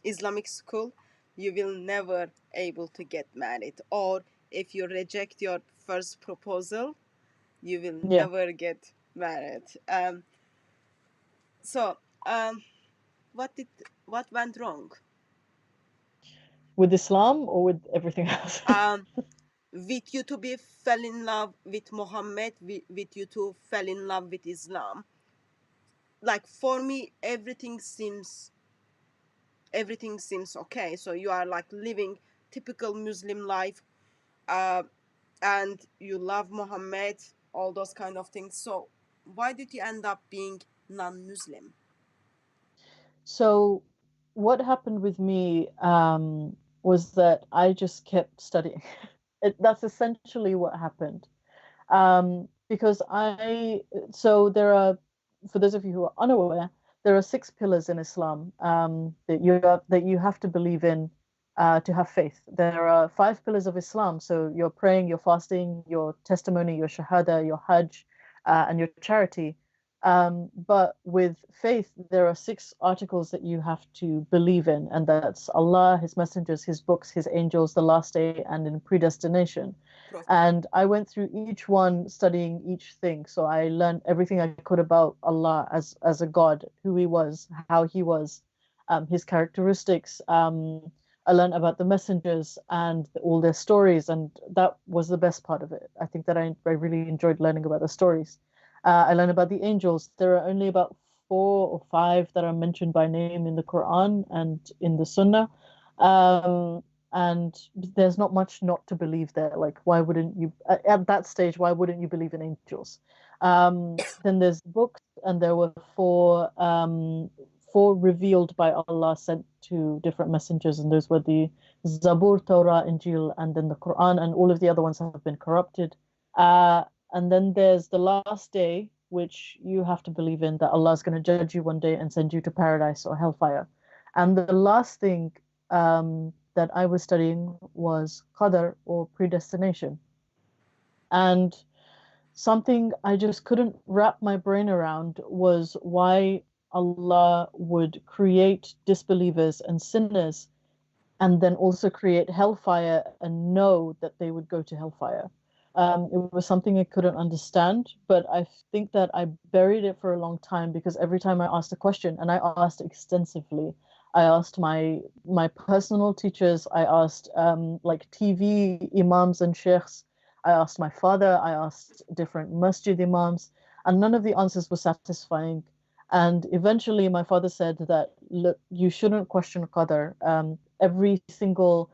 Islamic school, you will never able to get married. Or if you reject your first proposal, you will Yeah. never get married. So, um, what did what went wrong? With Islam or with everything else? Um, with you to be fell in love with Muhammad, with you to fell in love with Islam. like for me everything seems okay. So you are like living typical Muslim life, uh, and you love Muhammad, all those kind of things. So why did you end up being non-Muslim? So what happened with me was that I just kept studying. That's essentially what happened. Because so there are, for those of you who are unaware, there are six pillars in Islam that you have to believe in to have faith. There are five pillars of Islam. So your praying, your fasting, your testimony, your shahada, your hajj, and your charity. But with faith, there are six articles that you have to believe in, and that's Allah, His messengers, His books, His angels, the last day, and in predestination. And I went through each one studying each thing. So I learned everything I could about Allah as a God, who He was, how He was, His characteristics. I learned about the messengers and all their stories, and that was the best part of it. I think that I really enjoyed learning about the stories. I learned about the angels. There are only about four or five that are mentioned by name in the Quran and in the Sunnah. And there's not much not to believe there. Like, why wouldn't you, at that stage, why wouldn't you believe in angels? Then there's books, and there were four revealed by Allah sent to different messengers, and those were the Zabur, Torah, Injil, and then the Quran, and all of the other ones have been corrupted. And then there's the last day, which you have to believe in, that Allah is going to judge you one day and send you to paradise or hellfire. And the last thing that I was studying was qadar, or predestination. And something I just couldn't wrap my brain around was why Allah would create disbelievers and sinners and then also create hellfire and know that they would go to hellfire. It was something I couldn't understand, but I think that I buried it for a long time because every time I asked a question, and I asked extensively, I asked my personal teachers, I asked like TV imams and sheikhs, I asked my father, I asked different masjid imams, and none of the answers were satisfying. And eventually, my father said that, look, you shouldn't question qadar. Every single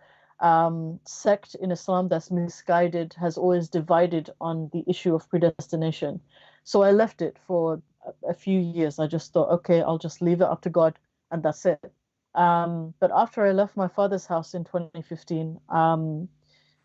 sect in Islam that's misguided has always divided on the issue of predestination. So I left it for a few years. I just thought, okay, I'll just leave it up to God, and that's it. But after I left my father's house in 2015,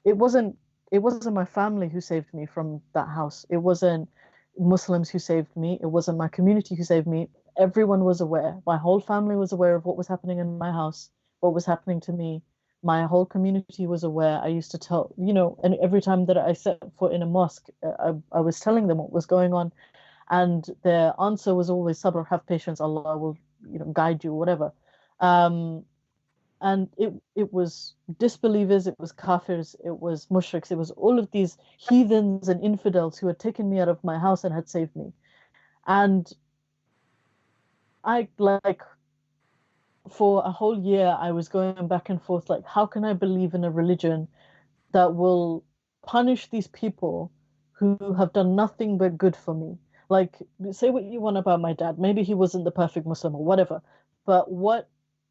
it wasn't it wasn't my family who saved me from that house. It wasn't Muslims who saved me. It wasn't my community who saved me. Everyone was aware. My whole family was aware of what was happening in my house, what was happening to me. My whole community was aware. I used to tell, and every time that I set foot in a mosque, I was telling them what was going on. And their answer was always sabr, have patience, Allah will, guide you, whatever. Um, and it was disbelievers, it was kafirs, it was mushriks, it was all of these heathens and infidels who had taken me out of my house and had saved me. And I like for a whole year I was going back and forth, like, how can I believe in a religion that will punish these people who have done nothing but good for me? Like, say what you want about my dad, maybe he wasn't the perfect Muslim or whatever, but what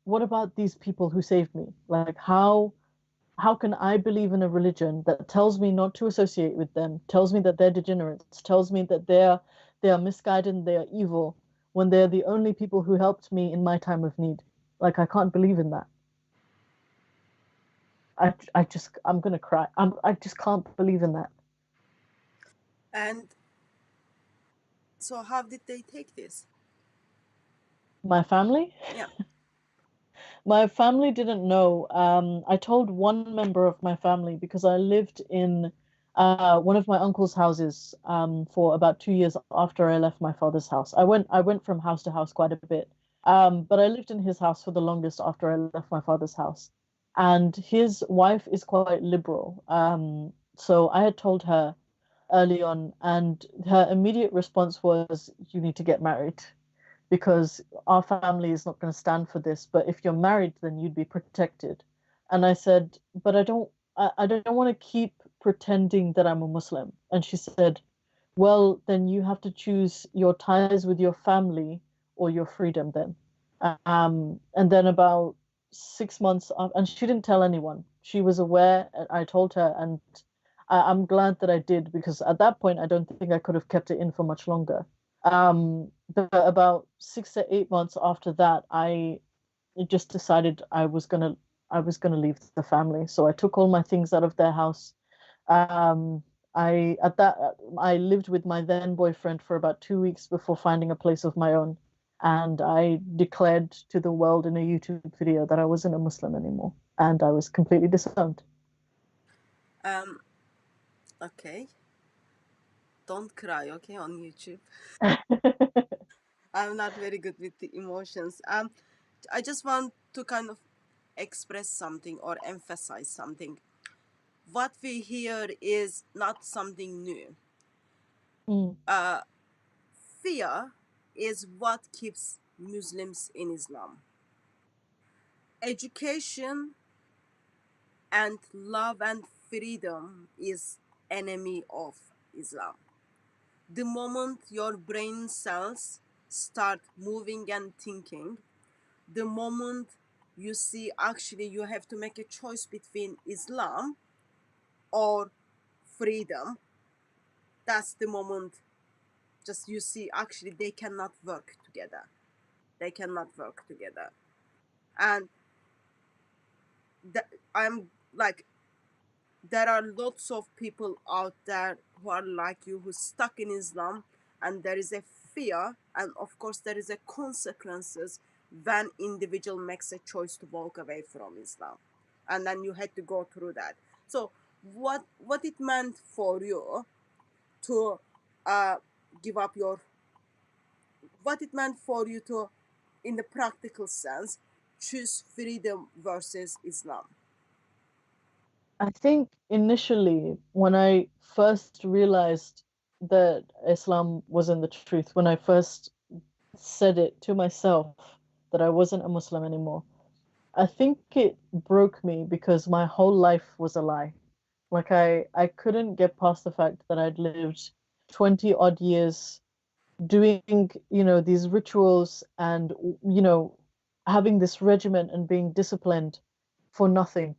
about these people who saved me? Like, how can I believe in a religion that tells me not to associate with them, tells me that they're degenerates, tells me that they are misguided, they are evil, when they're the only people who helped me in my time of need? Like, I can't believe in that. I'm gonna cry. I just can't believe in that. And so how did they take this? My family? Yeah. My family didn't know. I told one member of my family because I lived in one of my uncle's houses for about 2 years after I left my father's house. I went from house to house quite a bit, but I lived in his house for the longest after I left my father's house. And his wife is quite liberal. So I had told her early on, and her immediate response was, "You need to get married, because our family is not going to stand for this. But if you're married, then you'd be protected." And I said, "But I don't want to keep pretending that I'm a Muslim." And she said, "Well, then you have to choose your ties with your family or your freedom then. And then about 6 months and she didn't tell anyone. She was aware, and I told her, and I'm glad that I did because at that point I don't think I could have kept it in for much longer. But about 6 to 8 months after that, I just decided I was gonna leave the family. So I took all my things out of their house. Um, I lived with my then boyfriend for about 2 weeks before finding a place of my own, and I declared to the world in a YouTube video that I wasn't a Muslim anymore, and I was completely disowned. Um, okay. Don't cry, okay, on YouTube. I'm not very good with the emotions. I just want to kind of express something or emphasize something. What we hear is not something new. Mm, Fear is what keeps Muslims in Islam. Education and love and freedom is enemy of Islam. The moment your brain cells start moving and thinking, the moment you see actually you have to make a choice between Islam or freedom, that's the moment just you see actually they cannot work together. They cannot work together. And I'm like, there are lots of people out there who are like you, who's stuck in Islam, and there is a fear, and of course there is a consequences when individual makes a choice to walk away from Islam, and then you had to go through that. So what it meant for you to uh, give up your, what it meant for you to, in the practical sense, choose freedom versus Islam. I think initially, when I first realized that Islam wasn't the truth, when I first said it to myself that I wasn't a Muslim anymore, I think it broke me because my whole life was a lie. Like I couldn't get past the fact that I'd lived 20 odd years doing, these rituals and, having this regimen and being disciplined for nothing,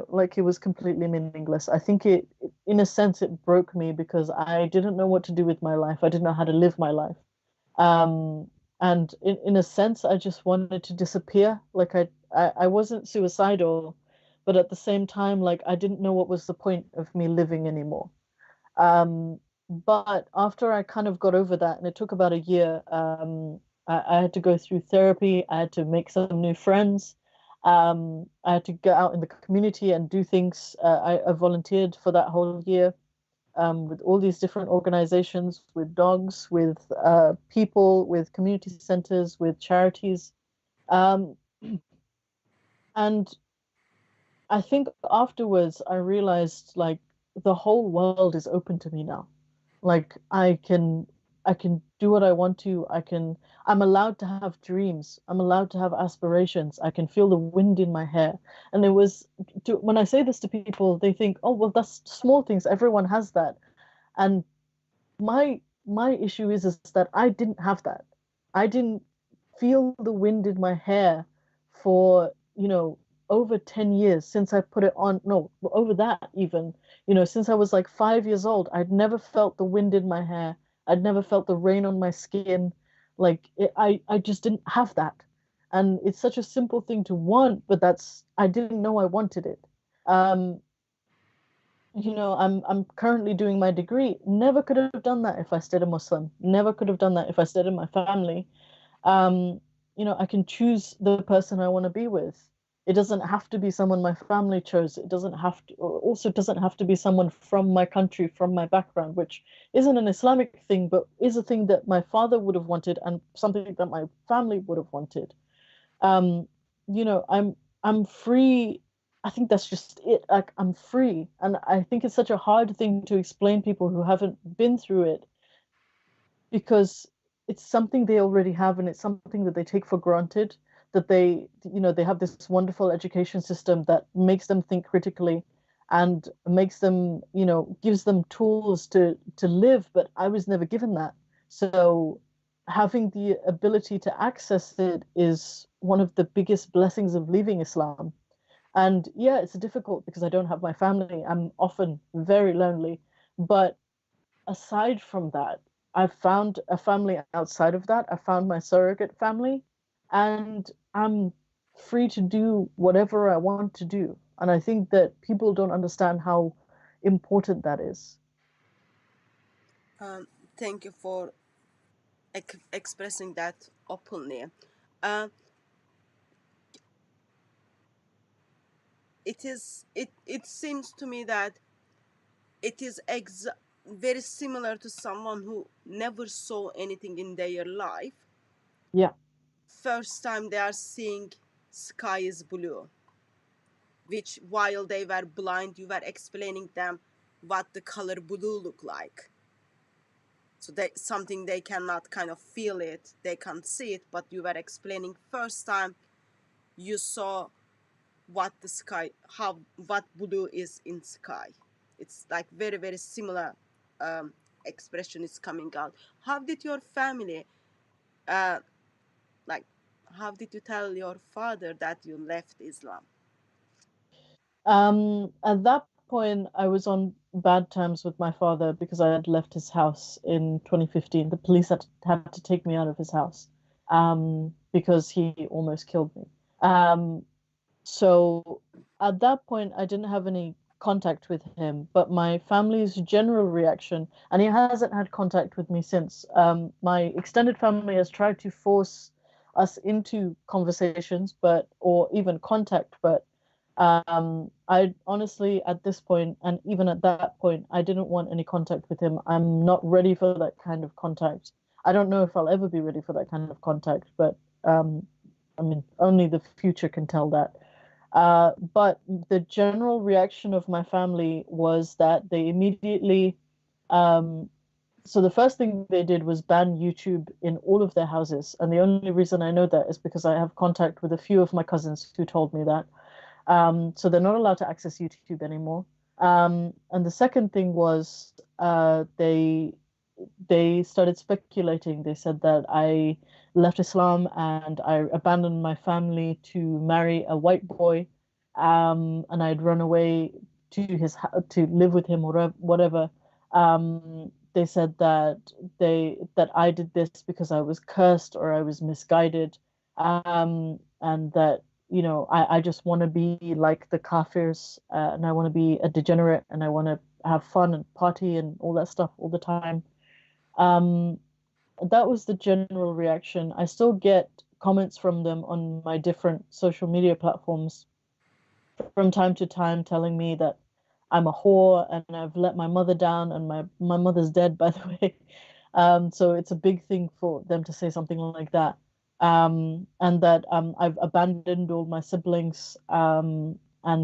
like it was completely meaningless. I think in a sense, it broke me because I didn't know what to do with my life. I didn't know how to live my life. Um, and in a sense, I just wanted to disappear. Like I wasn't suicidal, but at the same time, like I didn't know what was the point of me living anymore. But after I kind of got over that, and it took about a year, I had to go through therapy. I had to make some new friends. I had to get out in the community and do things. I volunteered for that whole year with all these different organizations, with dogs, with people, with community centers, with charities. Um, and I think afterwards, I realized like the whole world is open to me now. Like I can do what I want to. I'm allowed to have dreams. I'm allowed to have aspirations. I can feel the wind in my hair. And when I say this to people, they think, "Oh, well, that's small things. Everyone has that." And my issue is that I didn't have that. I didn't feel the wind in my hair for, over 10 years since I put it on. No, over that even, since I was like 5 years old, I'd never felt the wind in my hair. I'd never felt the rain on my skin. Like I just didn't have that. And it's such a simple thing to want, but I didn't know I wanted it. Um, I'm currently doing my degree. Never could have done that if I stayed a Muslim. Never could have done that if I stayed in my family. Um, I can choose the person I want to be with. It doesn't have to be someone my family chose. It doesn't have to, or also doesn't have to be someone from my country, from my background, which isn't an Islamic thing, but is a thing that my father would have wanted and something that my family would have wanted. um I'm free. I think that's just it. Like I'm free, and I think it's such a hard thing to explain people who haven't been through it, because it's something they already have, and it's something that they take for granted, that they have this wonderful education system that makes them think critically and makes them, gives them tools to live, but I was never given that. So having the ability to access it is one of the biggest blessings of leaving Islam. And yeah, it's difficult because I don't have my family. I'm often very lonely. But aside from that, I've found a family outside of that. I found my surrogate family, and I'm free to do whatever I want to do. And I think that people don't understand how important that is. Um, Thank you for expressing that openly. Uh, it seems to me that it is very similar to someone who never saw anything in their life. Yeah. First time they are seeing sky is blue, which while they were blind, you were explaining them what the color blue look like. So that something they cannot kind of feel it, they can't see it, but you were explaining first time you saw what the sky, how what blue is in sky. It's like very very similar expression is coming out. How did your family uh, like how did you tell your father that you left Islam? At that point, I was on bad terms with my father because I had left his house in 2015. The police had to take me out of his house because he almost killed me. Um, So at that point, I didn't have any contact with him, but my family's general reaction, and he hasn't had contact with me since. My extended family has tried to force us into conversations, or even contact, but I honestly, at this point, and even at that point, I didn't want any contact with him. I'm not ready for that kind of contact. I don't know if I'll ever be ready for that kind of contact, but um, I mean, only the future can tell that. But the general reaction of my family was that they immediately, um, so the first thing they did was ban YouTube in all of their houses. And the only reason I know that is because I have contact with a few of my cousins who told me that. So they're not allowed to access YouTube anymore. And the second thing was they started speculating. They said that I left Islam and I abandoned my family to marry a white boy, and I'd run away to live with him or whatever. They said that that I did this because I was cursed or I was misguided, and that I just want to be like the kafirs, and I want to be a degenerate, and I want to have fun and party and all that stuff all the time. Um, that was the general reaction. I still get comments from them on my different social media platforms from time to time telling me that I'm a whore and I've let my mother down, and my mother's dead, by the way. So it's a big thing for them to say something like that. And that I've abandoned all my siblings, and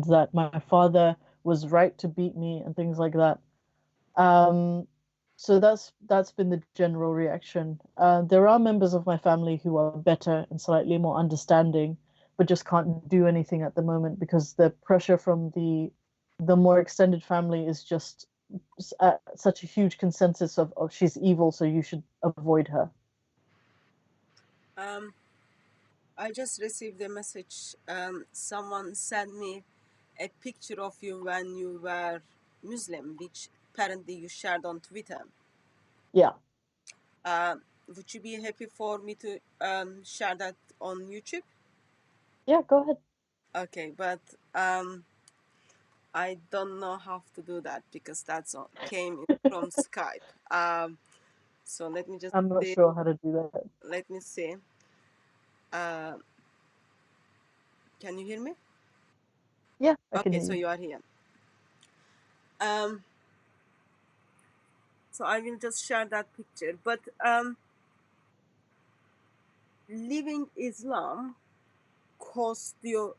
that my father was right to beat me and things like that. Um, so that's been the general reaction. There are members of my family who are better and slightly more understanding, but just can't do anything at the moment because the pressure from the more extended family is just such a huge consensus of, she's evil, so you should avoid her. um, I just received a message. Someone sent me a picture of you when you were Muslim, which apparently you shared on Twitter. Yeah, uh, would you be happy for me to share that on YouTube? yeah, go ahead. Okay, but I don't know how to do that because came in from Skype. So let me just I'm not see. sure how to do that. Let me see. Uh, can you hear me? Yeah, I can Okay, hear so you. you are here. Um, so I will just share that picture. But living Islam cost you.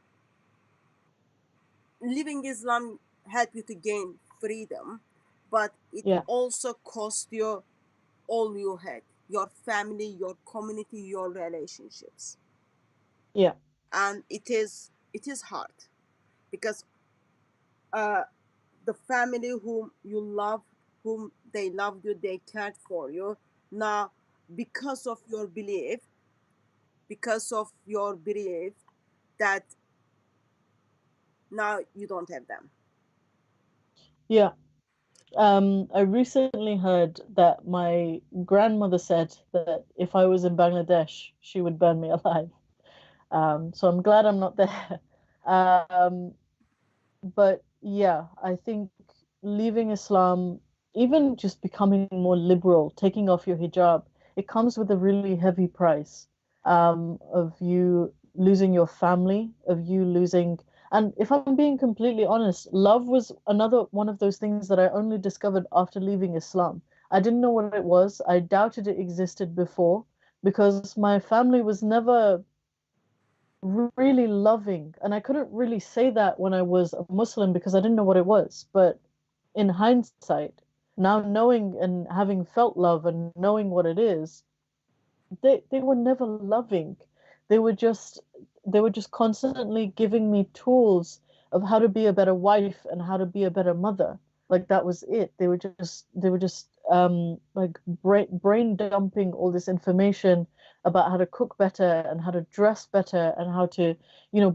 Living Islam help you to gain freedom, but it Yeah, also cost you all you had, your family, your community, your relationships. yeah, And it is hard because uh, the family whom you love, whom they loved you, they cared for you, now because of your belief, because of your belief that now you don't have them. Yeah. I recently heard that my grandmother said that if I was in Bangladesh, she would burn me alive. So I'm glad I'm not there. Um, but yeah, I think leaving Islam, even just becoming more liberal, taking off your hijab, it comes with a really heavy price, of you losing your family, of you losing. And if I'm being completely honest, love was another one of those things that I only discovered after leaving Islam. I didn't know what it was. I doubted it existed before because my family was never really loving. And I couldn't really say that when I was a Muslim because I didn't know what it was. But in hindsight, now knowing and having felt love and knowing what it is, they were never loving. They were just they were just constantly giving me tools of how to be a better wife and how to be a better mother. Like that was it. They were just like brain dumping all this information about how to cook better and how to dress better and how to,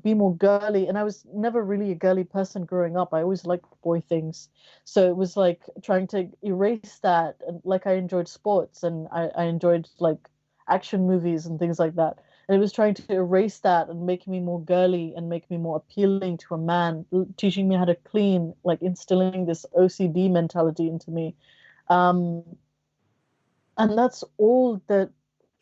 be more girly. And I was never really a girly person growing up. I always liked boy things. So it was like trying to erase that, and like I enjoyed sports and I enjoyed like action movies and things like that. And it was trying to erase that and make me more girly and make me more appealing to a man, teaching me how to clean, like instilling this OCD mentality into me. Um, and that's all that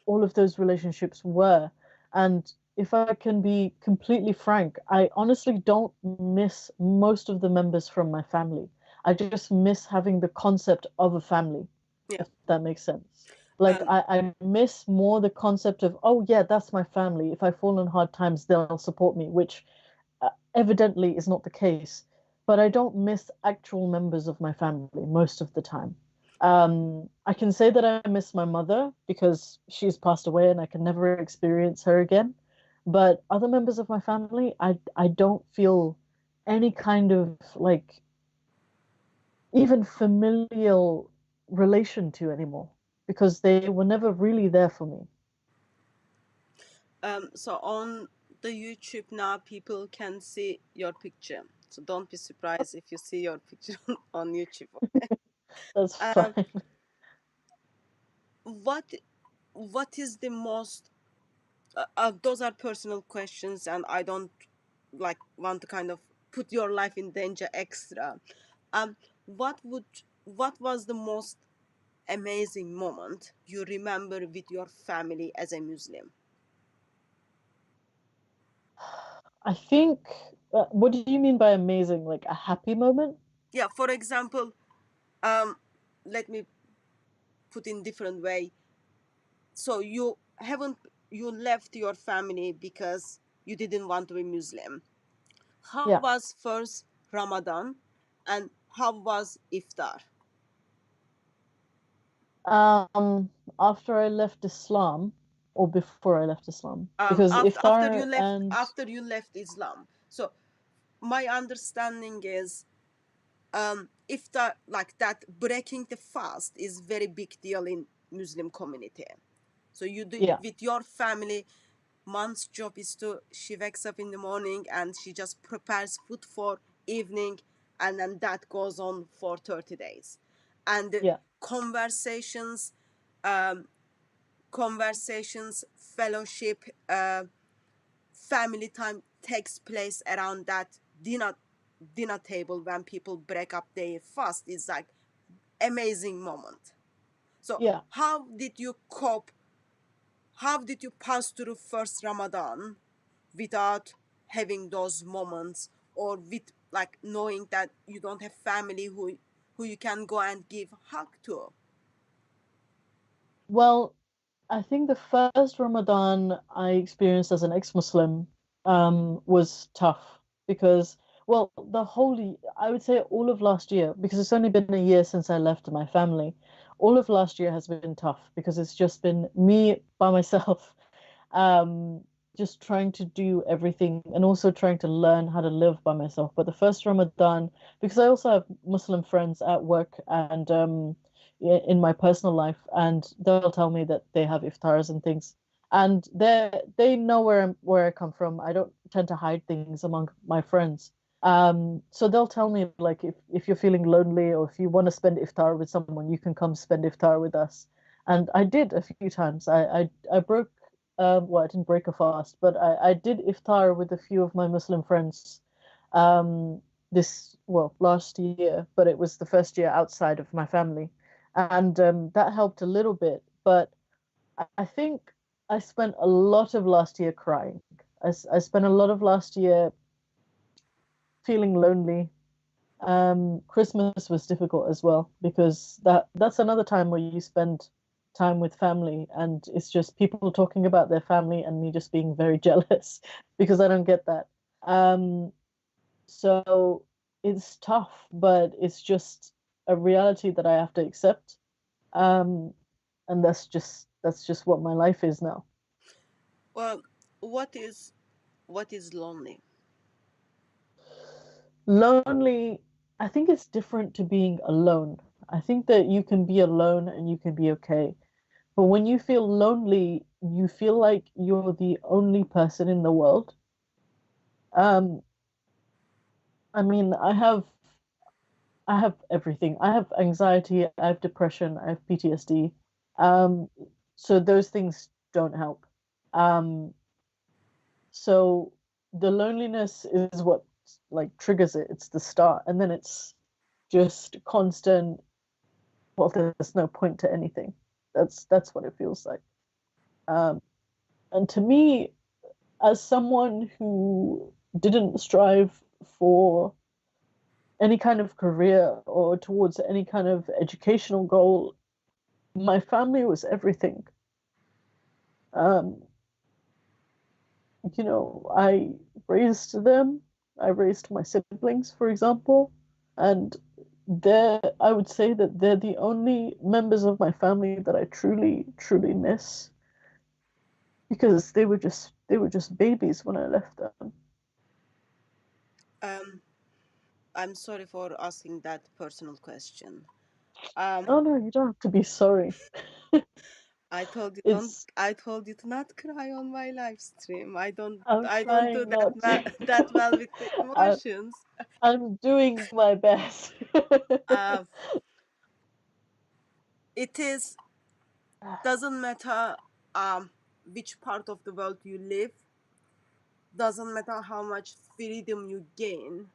all of those relationships were. And if I can be completely frank, I honestly don't miss most of the members from my family. I just miss having the concept of a family, Yeah. if that makes sense. Like Um, I miss more the concept of, oh yeah, that's my family. If I fall on hard times, they'll support me, which evidently is not the case. But I don't miss actual members of my family most of the time. I can say that I miss my mother because she's passed away and I can never experience her again. But other members of my family, I don't feel any kind of like even familial relation to anymore because they were never really there for me. so on the YouTube now, people can see your picture. So don't be surprised if you see your picture on YouTube. That's Um, fine. what what is the most those are personal questions, and I don't like want to kind of put your life in danger extra. Um, what was the most amazing moment you remember with your family as a Muslim? I think, what do you mean by amazing? Like a happy moment? Yeah, for example, um, let me put in different way. So you left your family because you didn't want to be Muslim. How Yeah. was first Ramadan, and how was iftar? Um, After I left Islam, or before I left Islam, because iftar and After you left Islam. So my understanding is, iftar, like that, breaking the fast is very big deal in Muslim community. So you do yeah, with your family. Mom's job is to, she wakes up in the morning and she just prepares food for evening, and then that goes on for 30 days. And the yeah, conversations, um, fellowship, family time takes place around that dinner table when people break up their fast is like amazing moment. So yeah. how did you cope, how did you pass through first Ramadan without having those moments, or with like knowing that you don't have family who you can go and give hug to? Well, I think the first Ramadan I experienced as an ex-Muslim was tough because, well, I would say all of last year, because it's only been a year since I left my family, all of last year has been tough because it's just been me by myself, um, just trying to do everything and also trying to learn how to live by myself. But the first Ramadan, because I also have Muslim friends at work, and in my personal life, and they'll tell me that they have iftars and things, and they know where I come from. I don't tend to hide things among my friends. So they'll tell me like if you're feeling lonely or if you want to spend iftar with someone, you can come spend iftar with us. And I did a few times. I broke well, I didn't break a fast, but I did iftar with a few of my Muslim friends this well last year, but it was the first year outside of my family, and that helped a little bit. But I think I spent a lot of last year crying. I spent a lot of last year feeling lonely. Christmas was difficult as well because that's another time where you spend time with family, and it's just people talking about their family and me just being very jealous because I don't get that. Um, so it's tough, but it's just a reality that I have to accept. Um, and that's just what my life is now. Well, what is lonely? Lonely, I think it's different to being alone. I think that you can be alone and you can be okay. But when you feel lonely, you feel like you're the only person in the world. Um, I mean, I have everything. I have anxiety, I have depression, I have PTSD. Um, so those things don't help. Um, so the loneliness is what like triggers it. It's the start, and then it's just constant. Well, there's no point to anything. That's what it feels like. Um, and to me, as someone who didn't strive for any kind of career or towards any kind of educational goal, my family was everything. Um, I raised them. I raised my siblings, for example, and I would say that they're the only members of my family that I truly, truly miss because they were just babies when I left them. Um, I'm sorry for asking that personal question. Um, Oh no, you don't have to be sorry. It's I told you to not cry on my live stream. I'm I don't do trying not to. that well with the I, emotions. I'm doing my best. Uh, it is doesn't matter which part of the world you live, doesn't matter how much freedom you gain,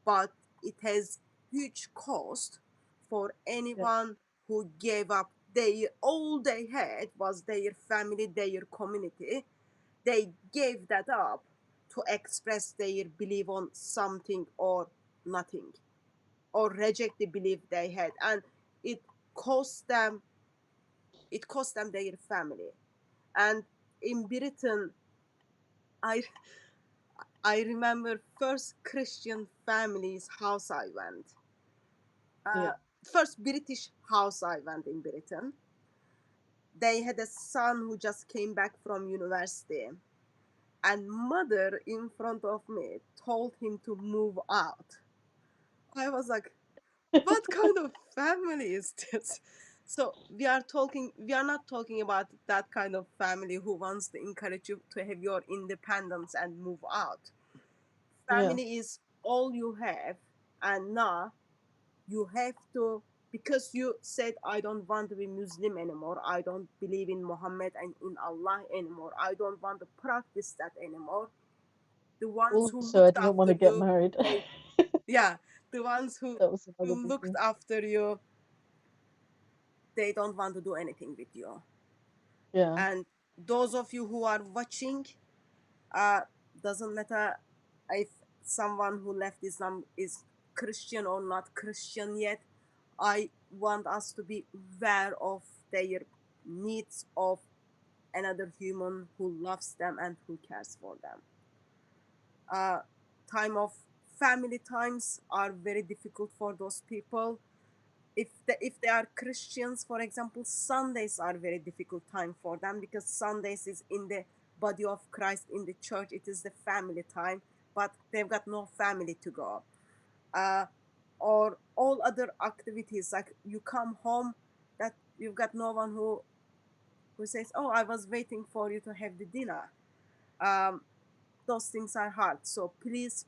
but it has huge cost for Yeah, anyone who gave up all they had was their family, their community. They gave that up to express their belief on something or nothing, or reject the belief they had, and it cost them their family. And in Britain, I I remember first Christian family's house I went. Uh, yeah. First British house I went in Britain. They had a son who just came back from university, and mother in front of me told him to move out. I was like, what kind of family is this? So we are not talking about that kind of family who wants to encourage you to have your independence and move out. Yeah. Family is all you have, and now you have to, because you said I don't want to be Muslim anymore, I don't believe in Muhammad and in Allah anymore, I don't want to practice that anymore. The ones who Also, I looked didn't want after to get you, married. they, yeah, the ones That was another who big looked thing. after you, they don't want to do anything with you. Yeah. And those of you who are watching, uh, doesn't matter if someone who left Islam is Christian or not Christian yet, I want us to be aware of their needs of another human who loves them and who cares for them. uh, Time of family times are very difficult for those people. If they are Christians, for example, Sundays are very difficult time for them, because Sundays is in the body of Christ in the church. It is the family time, but they've got no family to go. or all other activities, like you come home that you've got no one who says, oh, I was waiting for you to have the dinner. um, those things are hard, so please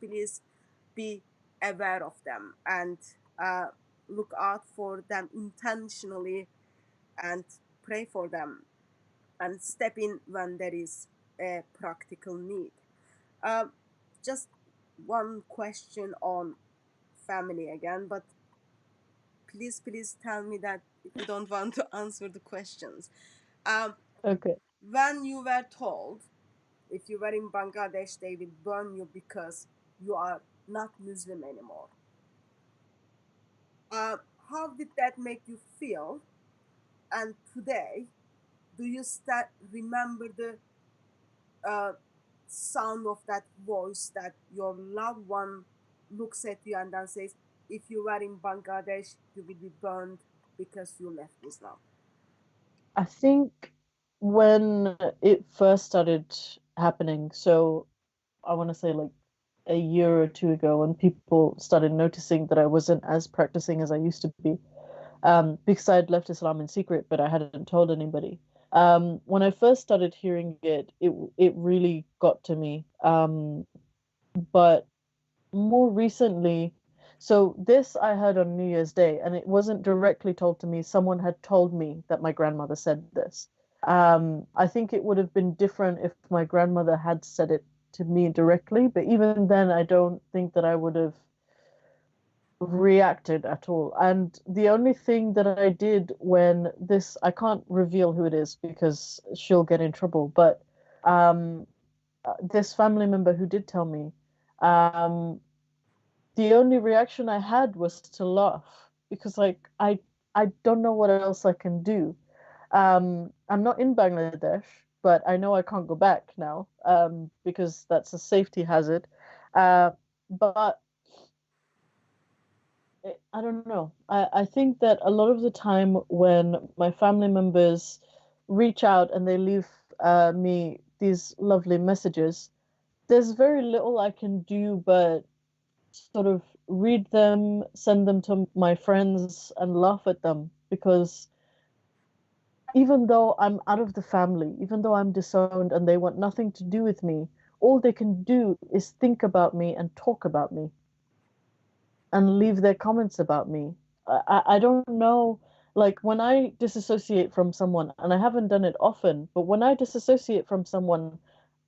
be aware of them, and uh, look out for them intentionally, and pray for them, and step in when there is a practical need. um, just one question on family again, but please tell me that if you don't want to answer the questions. um, Okay. when you were told if you were in Bangladesh they will burn you because you are not Muslim anymore, uh, how did that make you feel? And today, do you start remember the uh, sound of that voice that your loved one looks at you and then says, if you were in Bangladesh you will be burned because you left Islam? I think when it first started happening, so I want to say like a year or two ago, when people started noticing that I wasn't as practicing as I used to be, because I had left Islam in secret, but I hadn't told anybody. When I first started hearing it really got to me. But more recently, so this I heard on New Year's Day, and it wasn't directly told to me. Someone had told me that my grandmother said this. I think it would have been different if my grandmother had said it to me directly, but even then, I don't think that I would have reacted at all. And the only thing that I did when this, I can't reveal who it is because she'll get in trouble, but um, this family member who did tell me, um, the only reaction I had was to laugh because like I don't know what else I can do. I'm not in Bangladesh, but I know I can't go back now because that's a safety hazard. But I don't know. I think that a lot of the time when my family members reach out and they leave me these lovely messages, there's very little I can do but sort of read them, send them to my friends, and laugh at them because even though I'm out of the family, even though I'm disowned and they want nothing to do with me, all they can do is think about me and talk about me and leave their comments about me. I don't know. Like when I disassociate from someone, and I haven't done it often, but when I disassociate from someone,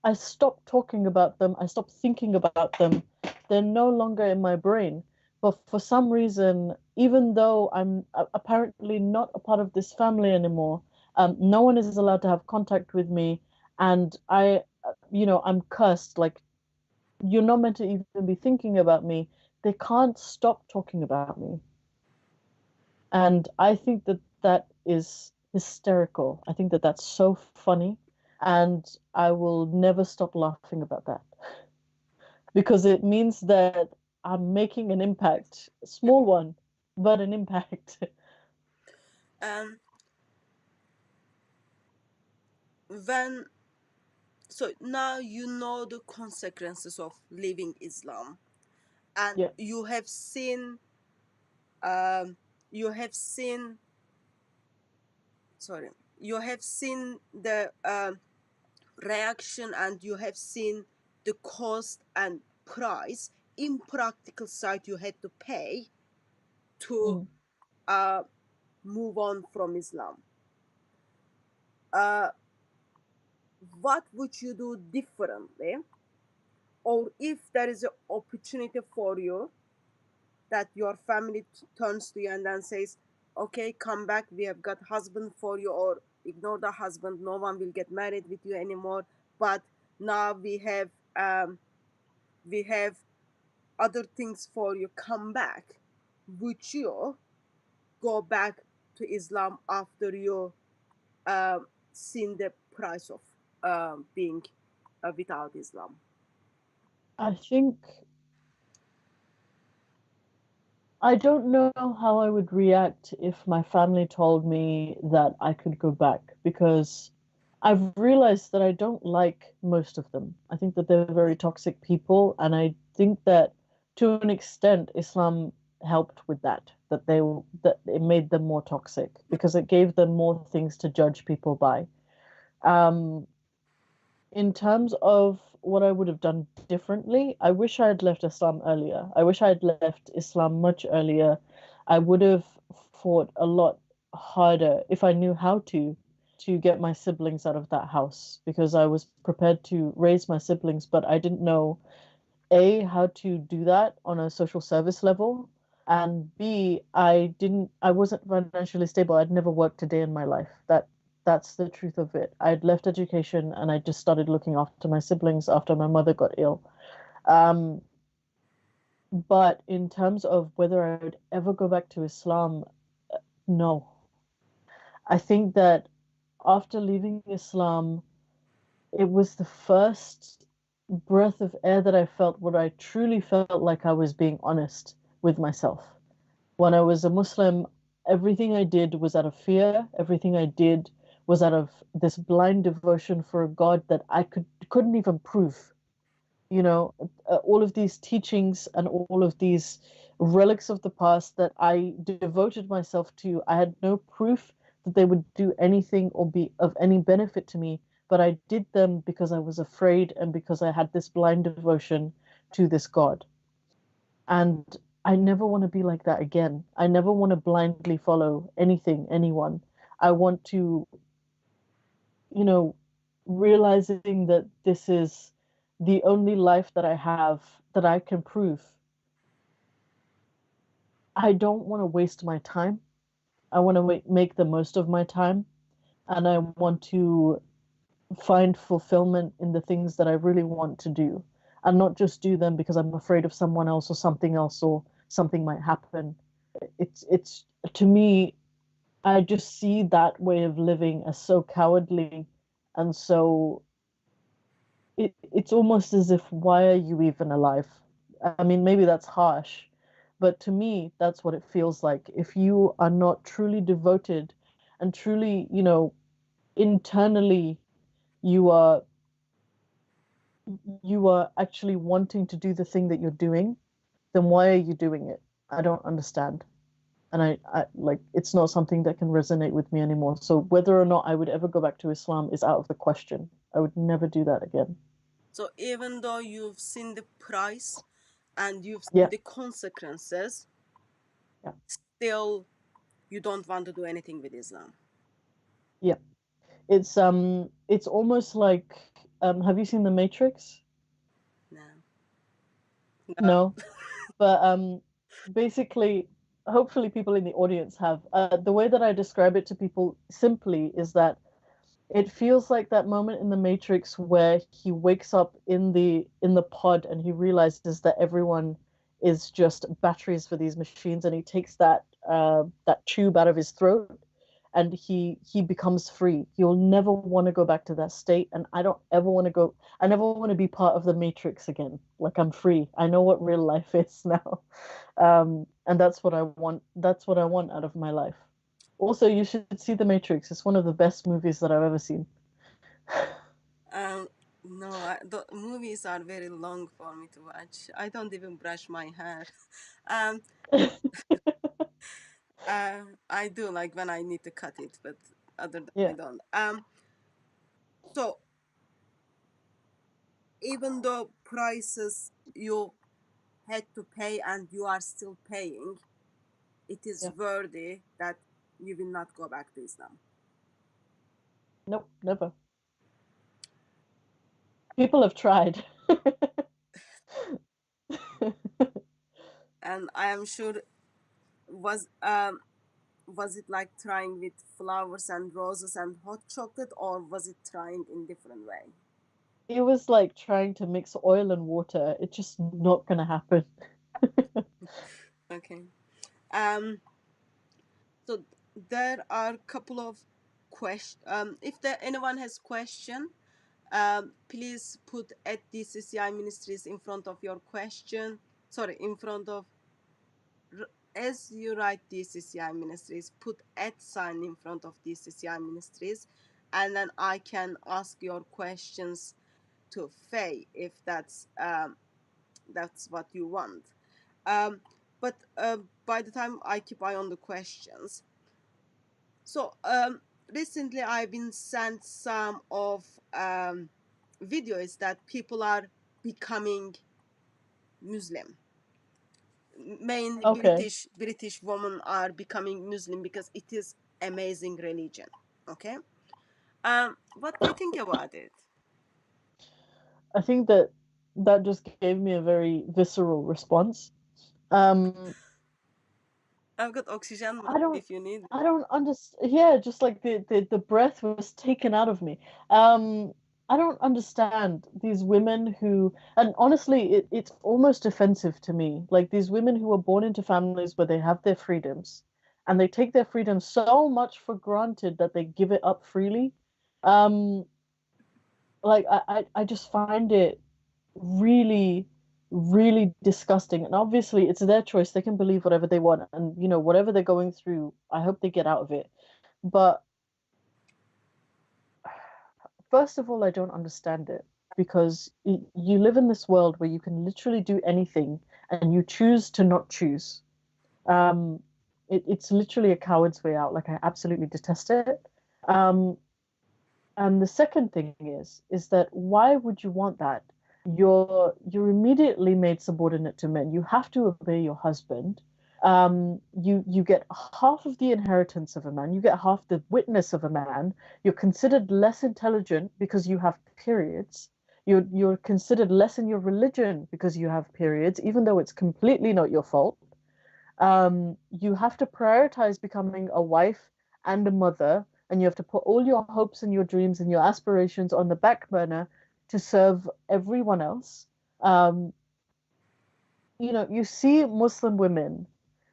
I stop talking about them, I stop thinking about them. They're no longer in my brain. But for some reason, even though I'm apparently not a part of this family anymore, no one is allowed to have contact with me. And I'm cursed. Like, you're not meant to even be thinking about me. They can't stop talking about me. And I think that that is hysterical. I think that that's so funny. And I will never stop laughing about that because it means that I'm making an impact, a small one, but an impact. um, when so now you know the consequences of leaving Islam, and Yeah. um, you have seen sorry you have seen the reaction, and you have seen the cost and price in practical side you had to pay to Mm. uh, move on from Islam. uh, what would you do differently, or if there is an opportunity for you that your family turns to you and then says, okay, come back, we have got husband for you, or ignore the husband, no one will get married with you anymore, but now we have other things for you, come back, would you go back to Islam after you seen the price of being without Islam? I think I don't know how I would react if my family told me that I could go back because I've realized that I don't like most of them. I think that they're very toxic people, and I think that to an extent, Islam helped with that, that it made them more toxic because it gave them more things to judge people by. Um, in terms of what I would have done differently, I wish I had left Islam earlier. I wish I had left Islam much earlier. I would have fought a lot harder if I knew how to get my siblings out of that house because I was prepared to raise my siblings, but I didn't know A, how to do that on a social service level, and B, I wasn't financially stable. I'd never worked a day in my life. That's the truth of it. I'd left education and I just started looking after my siblings after my mother got ill. Um, but in terms of whether I would ever go back to Islam, no. I think that after leaving Islam, it was the first breath of air that I felt where I truly felt like I was being honest with myself. When I was a Muslim, everything I did was out of fear. Everything I did was out of this blind devotion for a God that couldn't even prove. You know, all of these teachings and all of these relics of the past that I devoted myself to, I had no proof that they would do anything or be of any benefit to me, but I did them because I was afraid and because I had this blind devotion to this God. And I never want to be like that again. I never want to blindly follow anything, anyone. I want to, you know, realizing that this is the only life that I have that I can prove. I don't want to waste my time. I want to make the most of my time. And I want to find fulfillment in the things that I really want to do and not just do them because I'm afraid of someone else or something might happen. It's to me, I just see that way of living as so cowardly and so it's almost as if why are you even alive? I mean, maybe that's harsh, but to me, that's what it feels like. If you are not truly devoted and truly, internally you are you are actually wanting to do the thing that you're doing, then why are you doing it? I don't understand. And I like it's not something that can resonate with me anymore. So whether or not I would ever go back to Islam is out of the question. I would never do that again. So even though you've seen the price and you've seen Yeah, the consequences, yeah, still you don't want to do anything with Islam. yeah. It's almost like have you seen The Matrix? No. No. No. But basically hopefully people in the audience have the way that I describe it to people simply is that it feels like that moment in the Matrix where he wakes up in the pod and he realizes that everyone is just batteries for these machines, and he takes that tube out of his throat, and he becomes free. He'll never want to go back to that state, and I don't ever want to go. I never want to be part of the Matrix again. Like I'm free. I know what real life is now, and that's what I want. That's what I want out of my life. Also, you should see The Matrix. It's one of the best movies that I've ever seen. Um, no, the movies are very long for me to watch. I don't even brush my hair. Um, I do like when I need to cut it, but other than I Yeah, don't. So even though prices you had to pay and you are still paying, it is yeah. worthy that you will not go back to Islam. Nope, never. People have tried. And I am sure was was it like trying with flowers and roses and hot chocolate, or was it trying in different way? It was like trying to mix oil and water. It's just not gonna happen. Okay. Um. So there are a couple of questions. If there anyone has question, please put at DCCI Ministries in front of your question. Sorry, in front of as you write DCCI Ministries, put at sign in front of DCCI Ministries, and then I can ask your questions to Faye if that's what you want. Um, but by the time I keep eye on the questions. So recently I've been sent some of videos that people are becoming Muslim. Mainly Okay. British women are becoming Muslim because it is amazing religion. Okay. What do you think about it? I think that that just gave me a very visceral response. Um, I've got oxygen I don't if you need. I don't understand. Yeah, just like the breath was taken out of me. Um, I don't understand these women who, and honestly, it's almost offensive to me. Like these women who are born into families where they have their freedoms, and they take their freedom so much for granted that they give it up freely. Um, like I just find it really, really disgusting. And obviously, it's their choice. They can believe whatever they want, and whatever they're going through, I hope they get out of it. But first of all, I don't understand it because you live in this world where you can literally do anything, and you choose to not choose. Um, it's literally a coward's way out. Like I absolutely detest it. Um, And the second thing is that why would you want that? You're immediately made subordinate to men. You have to obey your husband. You get half of the inheritance of a man. You get half the witness of a man. You're considered less intelligent because you have periods. You're considered less in your religion because you have periods, even though it's completely not your fault. You have to prioritize becoming a wife and a mother, and you have to put all your hopes and your dreams and your aspirations on the back burner to serve everyone else. Um, you see Muslim women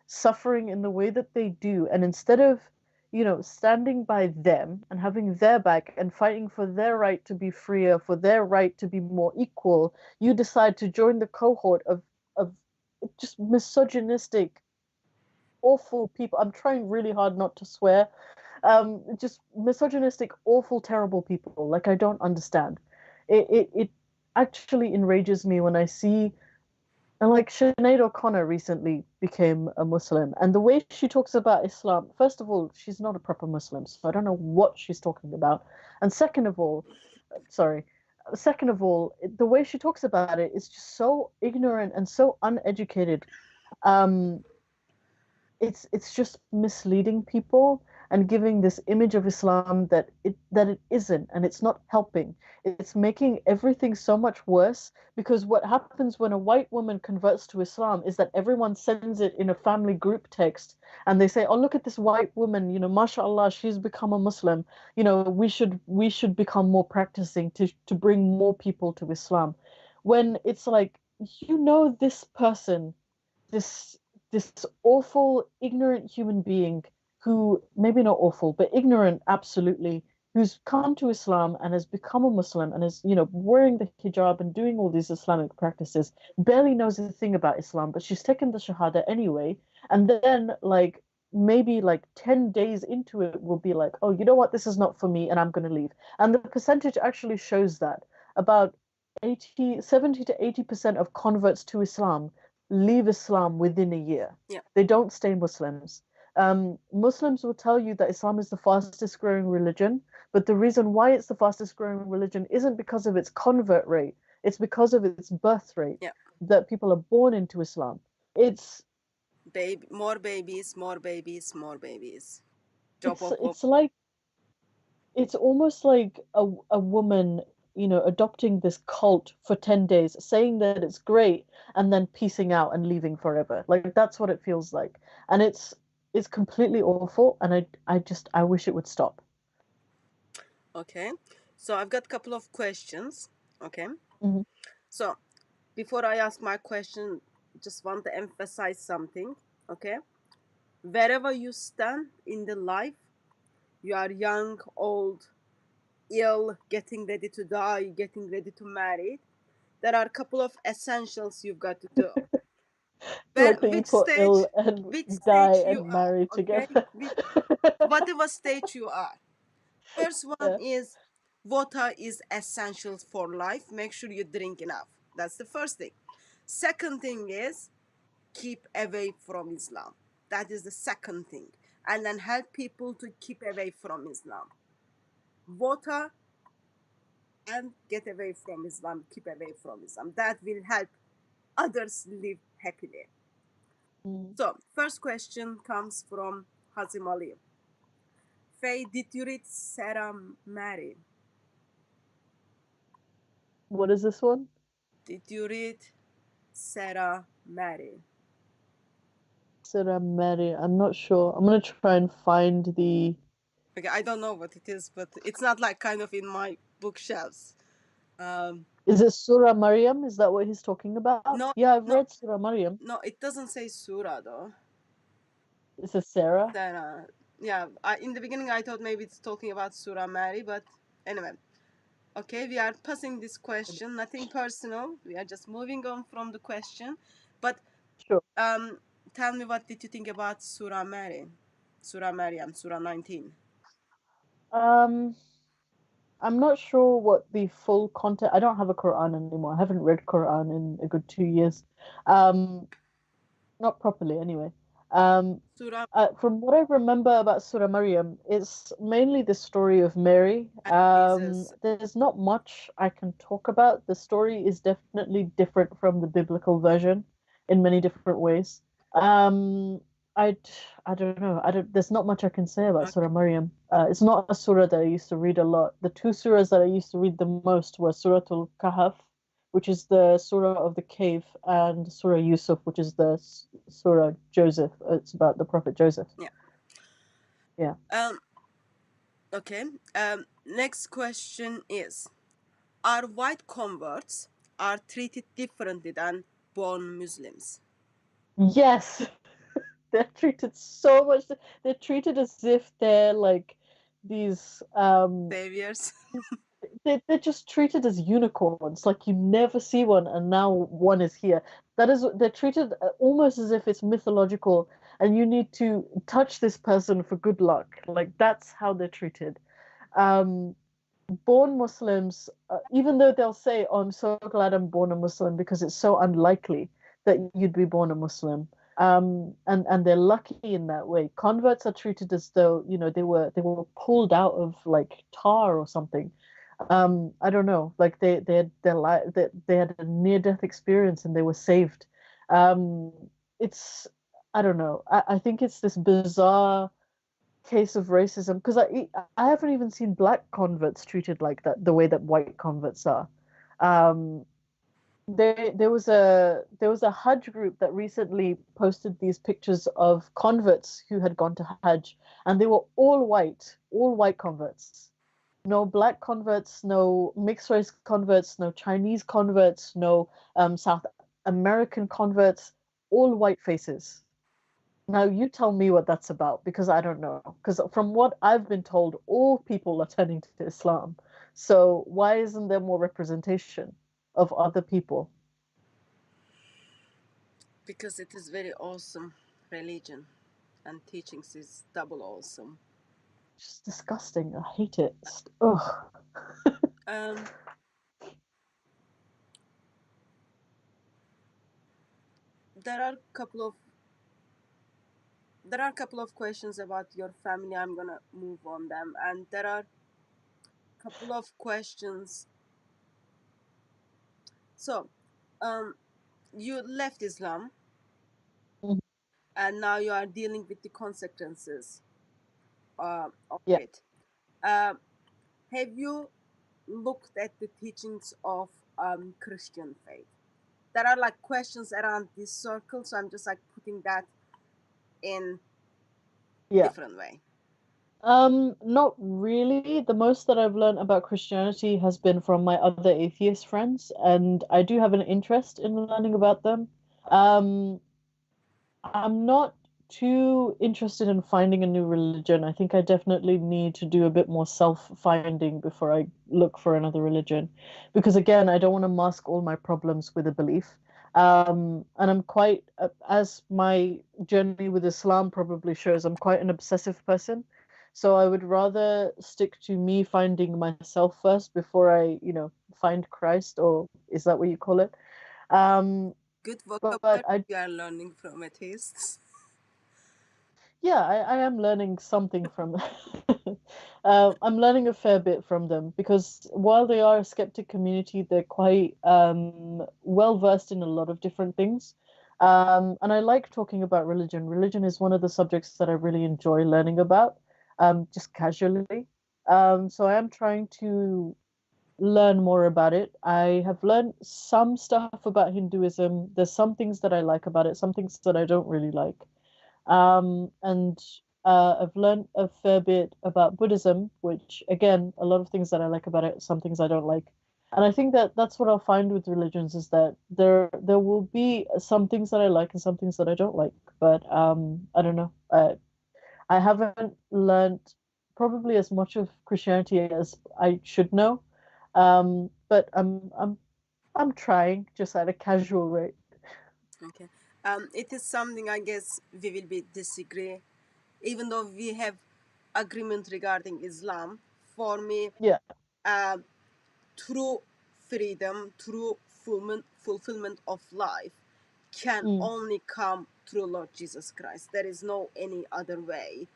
suffering in the way that they do, and instead of, standing by them and having their back and fighting for their right to be freer, for their right to be more equal, you decide to join the cohort of just misogynistic awful people. I'm trying really hard not to swear. Just misogynistic, awful, terrible people. Like I don't understand. It actually enrages me when I see, and like Sinead O'Connor recently became a Muslim, and the way she talks about Islam. First of all, she's not a proper Muslim, so I don't know what she's talking about. And second of all, sorry. Second of all, the way she talks about it is just so ignorant and so uneducated. Um, it's just misleading people and giving this image of Islam that it isn't, and it's not helping. It's making everything so much worse because what happens when a white woman converts to Islam is that everyone sends it in a family group text and they say, "Oh, look at this white woman, mashallah, she's become a Muslim. We should become more practicing to bring more people to Islam." When it's like, this person, this this awful, ignorant human being who maybe not awful, but ignorant, absolutely, who's come to Islam and has become a Muslim and is, wearing the hijab and doing all these Islamic practices, barely knows a thing about Islam, but she's taken the Shahada anyway. And then, like, maybe like 10 days into it, will be like, oh, you know what? This is not for me and I'm going to leave. And the percentage actually shows that about 70 to 80% of converts to Islam leave Islam within a year. Yeah. They don't stay Muslims. Muslims will tell you that Islam is the fastest growing religion, but the reason why it's the fastest growing religion isn't because of its convert rate, it's because of its birth rate, Yeah. that people are born into Islam. It's More babies, more babies, more babies. Drop it's off. it's like it's almost like a woman, adopting this cult for 10 days, saying that it's great, and then piecing out and leaving forever. Like that's what it feels like. And it's completely awful, and I wish it would stop. Okay. So I've got a couple of questions. Okay. Hmm. So before I ask my question, just want to emphasize something. Okay. Wherever you stand in the life, you are young, old, ill, getting ready to die, getting ready to marry. There are a couple of essentials you've got to do. Like that you Which put stage, ill and which die stage you and are, marry okay? together. Whatever stage you are. First one Yeah. is water is essential for life. Make sure you drink enough. That's the first thing. Second thing is keep away from Islam. That is the second thing. And then help people to keep away from Islam. Water and get away from Islam, keep away from Islam. That will help others live happily. Mm. So, first question comes from Hazim Ali. Faye, did you read Sarah Mary? What is this one? Did you read Sarah Mary? Sarah Mary. I'm not sure. I'm gonna try and find the. Okay, I don't know what it is, but it's not like kind of in my bookshelves. Is it Surah Maryam? Is that what he's talking about? No, Yeah, I've no, read Surah Maryam. no, it doesn't say Surah though. It's a Sarah. Sarah. Yeah, in the beginning I thought maybe it's talking about Surah Mary, but anyway. Okay, we are passing this question. Nothing personal. We are just moving on from the question. But Sure. tell me, what did you think about Surah Mary? Surah Maryam, Surah 19. Um, I'm not sure what the full content. I don't have a Quran anymore. I haven't read Quran in a good 2 years. Um, not properly anyway. Um, Surah from what I remember about Surah Maryam, it's mainly the story of Mary. and Jesus. There's not much I can talk about. The story is definitely different from the biblical version in many different ways. Um, I I don't know. There's not much I can say about Okay. Surah Maryam. It's not a surah that I used to read a lot. The two surahs that I used to read the most were Suratul Kahf, which is the Surah of the Cave, and Surah Yusuf, which is the Surah Joseph. It's about the Prophet Joseph. Yeah. Yeah. Okay. Next question is: are white converts are treated differently than born Muslims? Yes, they're treated so much. They're treated as if they're like these Saviors. they're just treated as unicorns. Like you never see one, and now one is here. They're treated almost as if it's mythological, and you need to touch this person for good luck. Like that's how they're treated. Um, Born Muslims, even though they'll say, "Oh, I'm so glad I'm born a Muslim," because it's so unlikely that you'd be born a Muslim. And they're lucky in that way. Converts are treated as though, they were pulled out of like tar or something. I don't know, like they had their life, they had a near death experience and they were saved. Um, it's I don't know. I think it's this bizarre case of racism because I haven't even seen black converts treated like that the way that white converts are. Um, there was a Hajj group that recently posted these pictures of converts who had gone to Hajj, and they were all white converts. No black converts, no mixed race converts, no Chinese converts, no South American converts, all white faces. Now you tell me what that's about because I don't know. Because from what I've been told, all people are turning to Islam. So why isn't there more representation of other people? Because it is very awesome religion, and teachings is double awesome. Just disgusting. I hate it. Ugh. Um, there are a couple of questions about your family. I'm gonna move on them, and there are a couple of questions. So, you left Islam, Mhm. and now you are dealing with the consequences of Yeah. it. Have you looked at the teachings of Christian faith? There are like questions around this circle, so I'm just like putting that in Yeah. different way. Not really. The most that I've learned about Christianity has been from my other atheist friends, and I do have an interest in learning about them. Um, I'm not too interested in finding a new religion. I think I definitely need to do a bit more self-finding before I look for another religion. Because again, I don't want to mask all my problems with a belief. And I'm quite, as my journey with Islam probably shows, I'm quite an obsessive person. So I would rather stick to me finding myself first before I find Christ, or is that what you call it? Um, Good But vocabulary I you are learning from atheists. yeah, I am learning something from I'm learning a fair bit from them because while they are a skeptic community, they're quite well versed in a lot of different things. And I like talking about religion. Religion is one of the subjects that I really enjoy learning about, just casually. So I am trying to learn more about it. I have learned some stuff about Hinduism. There's some things that I like about it, some things that I don't really like. And I've learned a fair bit about Buddhism, which again, a lot of things that I like about it, some things I don't like. And I think that that's what I'll find with religions is that there will be some things that I like and some things that I don't like. But I don't know. I haven't learned probably as much of Christianity as I should know. But I'm trying just at a casual rate. Okay. It is something I guess we will be disagree, even though we have agreement regarding Islam. For me, Yeah. uh, true freedom, true fulfillment of life can Mm. only come through Lord Jesus Christ. There is no any other way.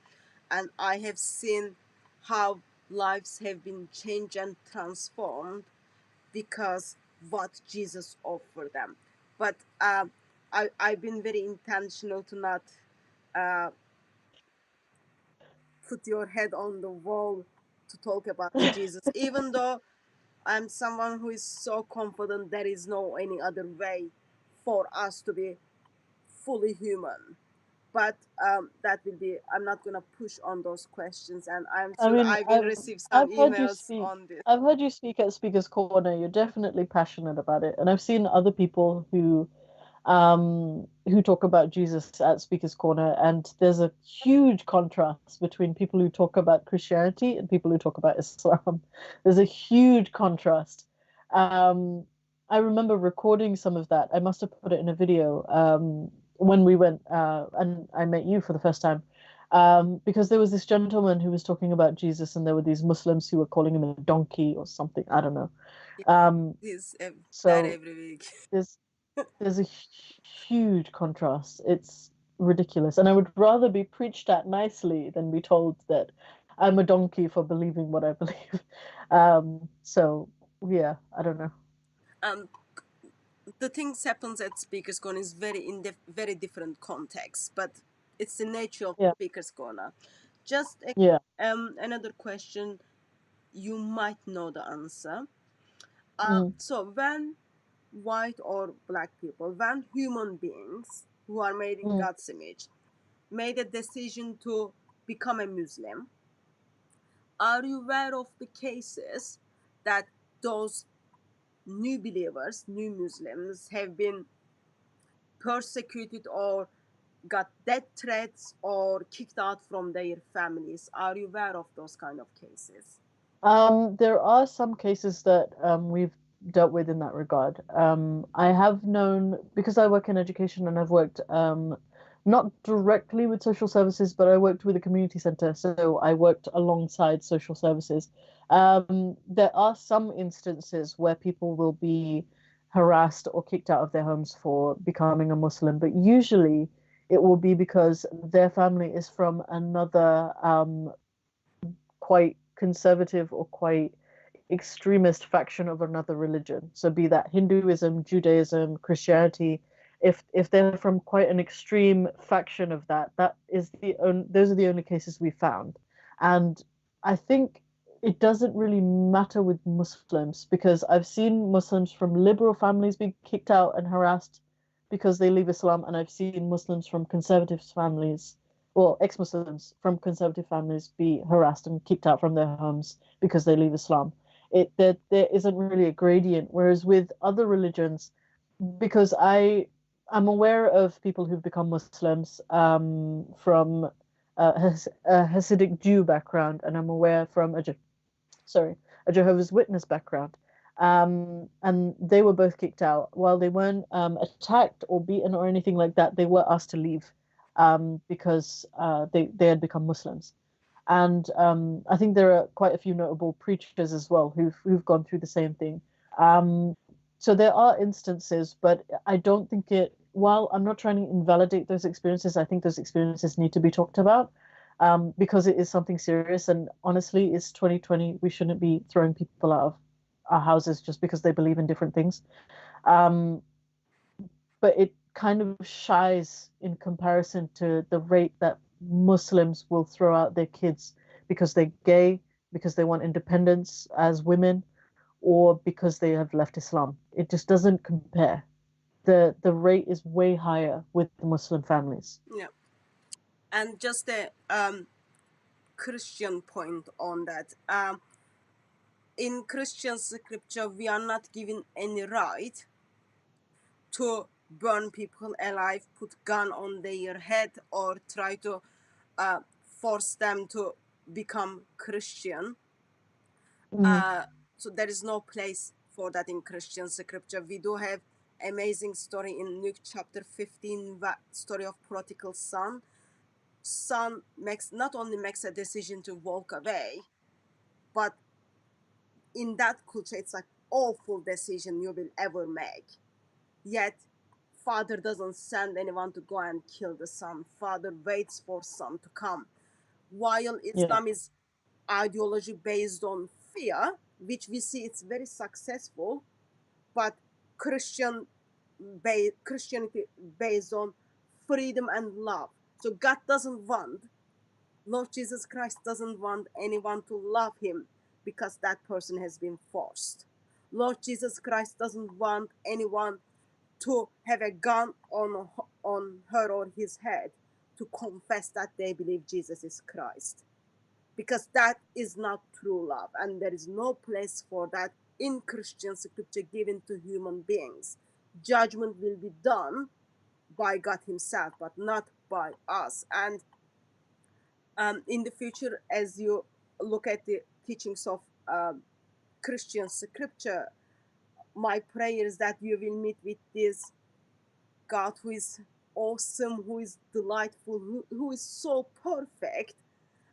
And I have seen how lives have been changed and transformed because what Jesus offered them. But I've been very intentional to not uh, put your head on the wall to talk about the Jesus, even though I'm someone who is so confident there is no any other way for us to be fully human. But that will be, I'm not going to push on those questions, and I'm I sure mean, I will receive some I've heard you emails speak. on this. I've heard you speak at Speaker's Corner. You're definitely passionate about it, and I've seen other people who talk about Jesus at Speaker's Corner, and there's a huge contrast between people who talk about Christianity and people who talk about Islam. There's a huge contrast. Um, I remember recording some of that. I must have put it in a video when we went and I met you for the first time. Because there was this gentleman who was talking about Jesus, and there were these Muslims who were calling him a donkey or something. I don't know. Um, This that so every week. there's there's a huge contrast. It's ridiculous, and I would rather be preached at nicely than be told that I'm a donkey for believing what I believe. So yeah, I don't know. Um, the things happens at Speaker's Corner is very different context, but it's the nature of Yeah, Speaker's Corner. Just yeah, another question, you might know the answer. mm, So when white or black people, when human beings who are made in mm. God's image made a decision to become a Muslim, are you aware of the cases that those new believers, new Muslims, have been persecuted or got death threats or kicked out from their families? Are you aware of those kind of cases? There are some cases that we've dealt with in that regard. I have known because I work in education and I've worked not directly with social services, but I worked with a community center, so I worked alongside social services. There are some instances where people will be harassed or kicked out of their homes for becoming a Muslim, but usually it will be because their family is from another quite conservative or quite extremist faction of another religion. So be that Hinduism, Judaism, Christianity, if they're from quite an extreme faction of that, those are the only cases we found. And I think it doesn't really matter with Muslims because I've seen Muslims from liberal families be kicked out and harassed because they leave Islam, and I've seen Muslims from conservative families, well, ex-Muslims from conservative families be harassed and kicked out from their homes because they leave Islam. There isn't really a gradient. Whereas with other religions, because I'm aware of people who've become Muslims from a Hasidic Jew background, and I'm aware from a Jehovah's Witness background. And they were both kicked out. While they weren't attacked or beaten or anything like that, they were asked to leave because they had become Muslims. And I think there are quite a few notable preachers as well who've gone through the same thing. Um, So there are instances, but I don't think while I'm not trying to invalidate those experiences, I think those experiences need to be talked about, because it is something serious. And honestly, it's 2020. We shouldn't be throwing people out of our houses just because they believe in different things. Um, but it kind of shies in comparison to the rate that Muslims will throw out their kids because they're gay, because they want independence as women, or because they have left Islam. It just doesn't compare. The rate is way higher with the Muslim families. Yeah. And just a Christian point on that. In Christian scripture, we are not given any right to burn people alive, put gun on their head, or try to force them to become Christian. Mm-hmm. So there is no place for that in Christian scripture. We do have amazing story in Luke chapter 15, story of prodigal son. Son not only makes a decision to walk away, but in that culture, it's like awful decision you will ever make. Yet, father doesn't send anyone to go and kill the son. Father waits for son to come. While Yeah. Islam is ideology based on fear, which we see it's very successful, but Christianity based on freedom and love. So God doesn't want, Lord Jesus Christ doesn't want anyone to love him because that person has been forced. Lord Jesus Christ doesn't want anyone to have a gun on her or his head to confess that they believe Jesus is Christ. Because that is not true love, and there is no place for that in Christian scripture given to human beings. Judgment will be done by God himself, but not by us. And in the future, as you look at the teachings of Christian scripture, my prayer is that you will meet with this God who is awesome, who is delightful, who is so perfect.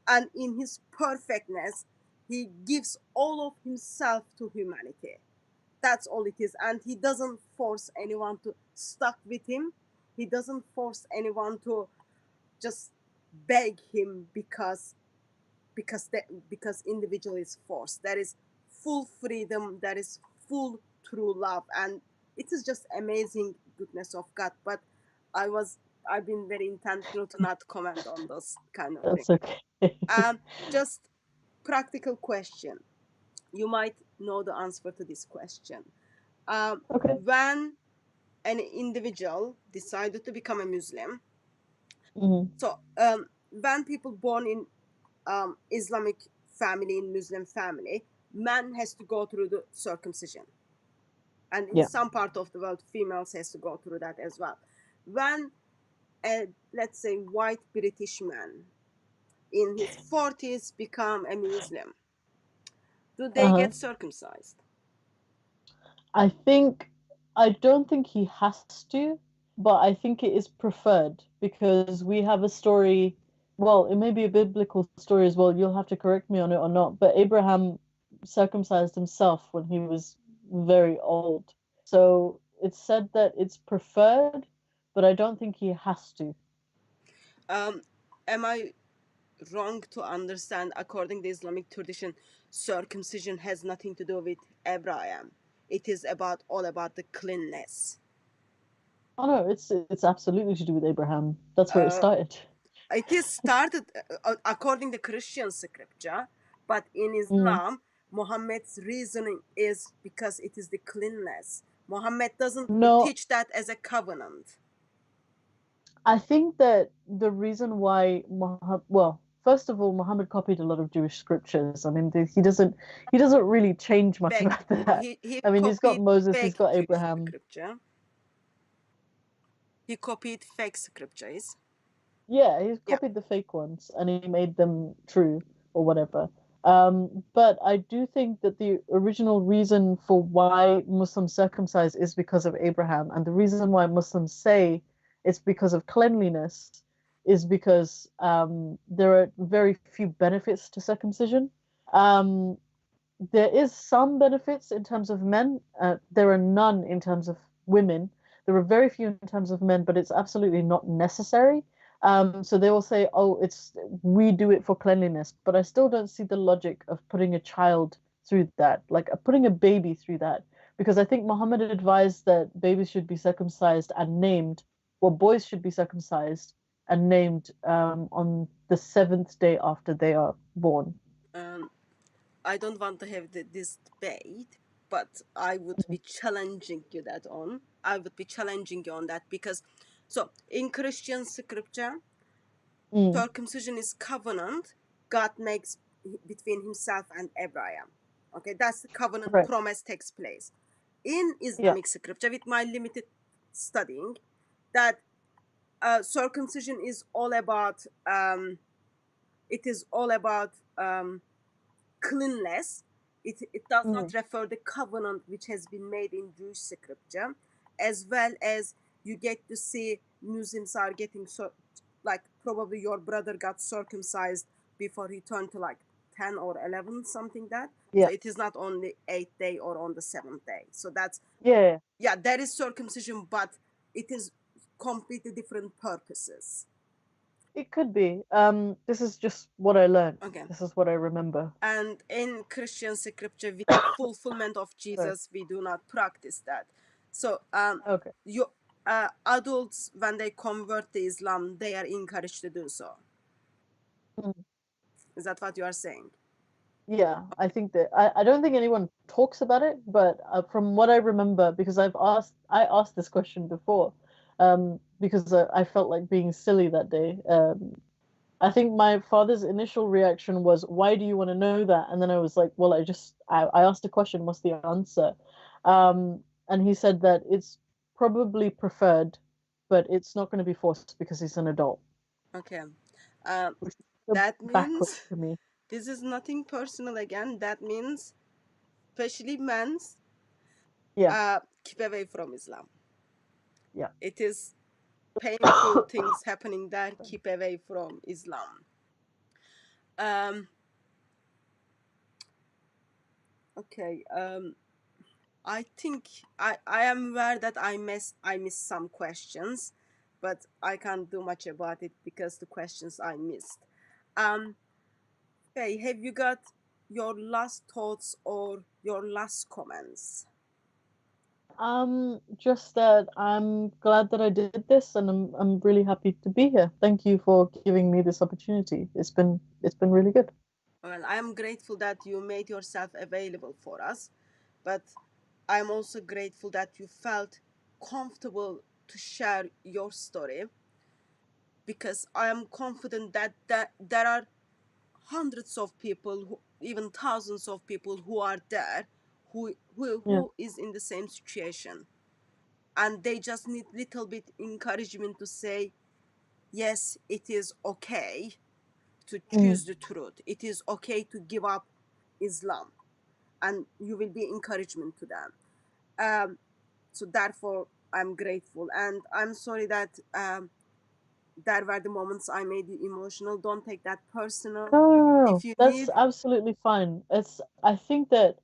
And in his perfectness, he gives all of himself to humanity. That's all it is. And he doesn't force anyone to stuck with him. He doesn't force anyone to just beg him because individual is forced. There is full freedom, there is full true love, and it is just amazing goodness of God. But I've been very intentional to not comment on those kind of things. That's okay. Just practical question. You might know the answer to this question. Okay. When an individual decided to become a Muslim, Mm-hmm. so when people born in Islamic family, in Muslim family, man has to go through the circumcision, and in Yeah. some part of the world, females has to go through that as well. When a, let's say, white British man in his 40s become a Muslim, do they Uh-huh. get circumcised? I think I don't think he has to, but I think it is preferred because we have a story. Well, it may be a biblical story as well. You'll have to correct me on it or not. But Abraham circumcised himself when he was very old. So it's said that it's preferred, but I don't think he has to. Um, am I wrong to understand, according to Islamic tradition, circumcision has nothing to do with Abraham? It is about all about the cleanness. Oh no, it's absolutely to do with Abraham. That's where it Uh, started. it is started according to Christian scripture, but in Mm. Islam, Muhammad's reasoning is because it is the cleanness. Muhammad doesn't No, teach that as a covenant. I think that the reason why well, first of all, Muhammad copied a lot of Jewish scriptures. I mean, he doesn't really change much Fake. about that. He I mean, he's got copied Moses, he's fake got Jewish Abraham. scripture. He copied fake scriptures. Yeah, he's Yeah. copied the fake ones and he made them true or whatever. But I do think that the original reason for why Muslims circumcise is because of Abraham, and the reason why Muslims say it's because of cleanliness is because there are very few benefits to circumcision. Um, there is some benefits in terms of men. There are none in terms of women. There are very few in terms of men, but it's absolutely not necessary. So they will say, "Oh, it's we do it for cleanliness," but I still don't see the logic of putting a child through that, like putting a baby through that, because I think Muhammad advised that babies should be circumcised and named, well, boys should be circumcised and named on the seventh day after they are born. Um, I don't want to have this debate, but I would be challenging you that on. I would be challenging you on that because, so in Christian scripture, Mm, circumcision is covenant God makes between Himself and Abraham. Okay, that's the covenant right. promise takes place. In Yeah. Islamic scripture, with my limited studying, that circumcision is all about. It is all about cleanliness. It does not Mm, refer the covenant which has been made in Jewish scripture, as well as you get to see Muslims are getting so, like probably your brother got circumcised before he turned to like 10 or 11, something that. So yeah. it is not on the 8th day or on the 7th day. So that's, Yeah. yeah, there is circumcision, but it is completely different purposes. It could be. This is just what I learned. Okay. This is what I remember. And in Christian scripture, with the fulfillment of Sorry. Jesus, we do not practice that. So, Okay. you adults, when they convert to Islam, they are encouraged to do so. Mm. Is that what you are saying? Yeah, I think that I don't think anyone talks about it, but from what I remember, because I asked this question before, because I felt like being silly that day. I think my father's initial reaction was, "Why do you want to know that?" And then I was like, "Well, I asked a question. What's the answer?" And he said that it's probably preferred, but it's not going to be forced because he's an adult, Okay. Uh, which is so that backwards means to me. this is nothing personal again. That means, especially men's, Yeah, keep away from Islam. yeah. It is painful things happening there. Keep away from Islam. Um, okay. I think I am aware that I missed some questions, but I can't do much about it because the questions I missed. Um, okay, have you got your last thoughts or your last comments? Just that I'm glad that I did this, and I'm really happy to be here. Thank you for giving me this opportunity. It's been really good. Well, I am grateful that you made yourself available for us, but I'm also grateful that you felt comfortable to share your story because I am confident that there are hundreds of people, even thousands of people who are there, Yeah. who is in the same situation, and they just need little bit encouragement to say, yes, it is okay to Mm. choose the truth. It is okay to give up Islam, and you will be encouragement to them. So therefore, I'm grateful, and I'm sorry that there were the moments I made you emotional. Don't take that personal. No, no, no, If no. you That's need, absolutely fine. I think that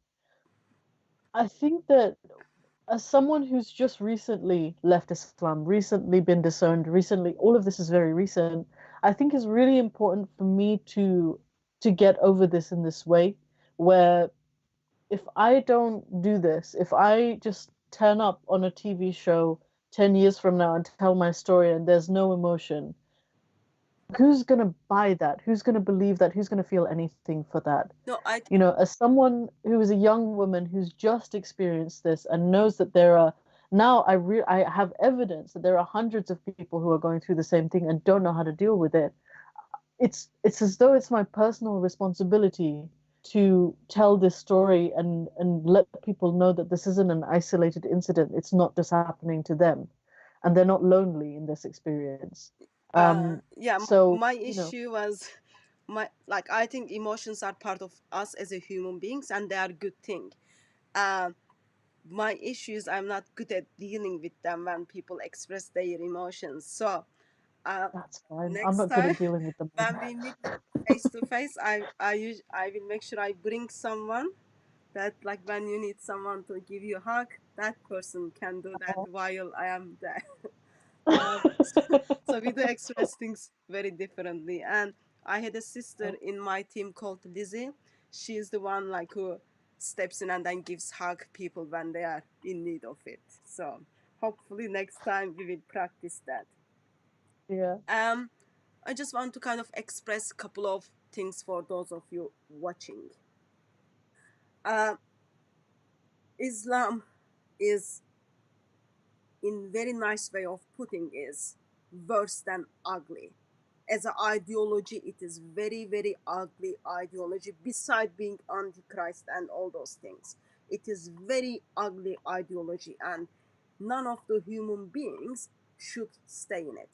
as someone who's just recently left Islam, recently been disowned, recently all of this is very recent, I think it's really important for me to get over this in this way, where if I don't do this, if I just turn up on a TV show 10 years from now and tell my story and there's no emotion, who's going to buy that? Who's going to believe that? Who's going to feel anything for that? no, I You know, as someone who is a young woman who's just experienced this and knows that there are now I have evidence that there are hundreds of people who are going through the same thing and don't know how to deal with it. It's as though it's my personal responsibility to tell this story and let people know that this isn't an isolated incident. It's not just happening to them, and they're not lonely in this experience. yeah, So, my you know, issue was my, like, I think emotions are part of us as a human beings and they are good thing. Um, my issue is I'm not good at dealing with them when people express their emotions. So uh, that's fine. I'm next not good time at dealing with them when we meet face to face, I will make sure I bring someone That like when you need someone to give you a hug, that person can do that Oh. while I am there. So we do express things very differently. And I had a sister Oh, in my team called Lizzie. She's the one like who steps in and then gives hug people when they are in need of it. So hopefully next time we will practice that. yeah. Um, I just want to kind of express a couple of things for those of you watching. Uh, Islam is, in very nice way of putting, is worse than ugly. As an ideology, it is very, very ugly ideology. Beside being antichrist and all those things, it is very ugly ideology, and none of the human beings should stay in it.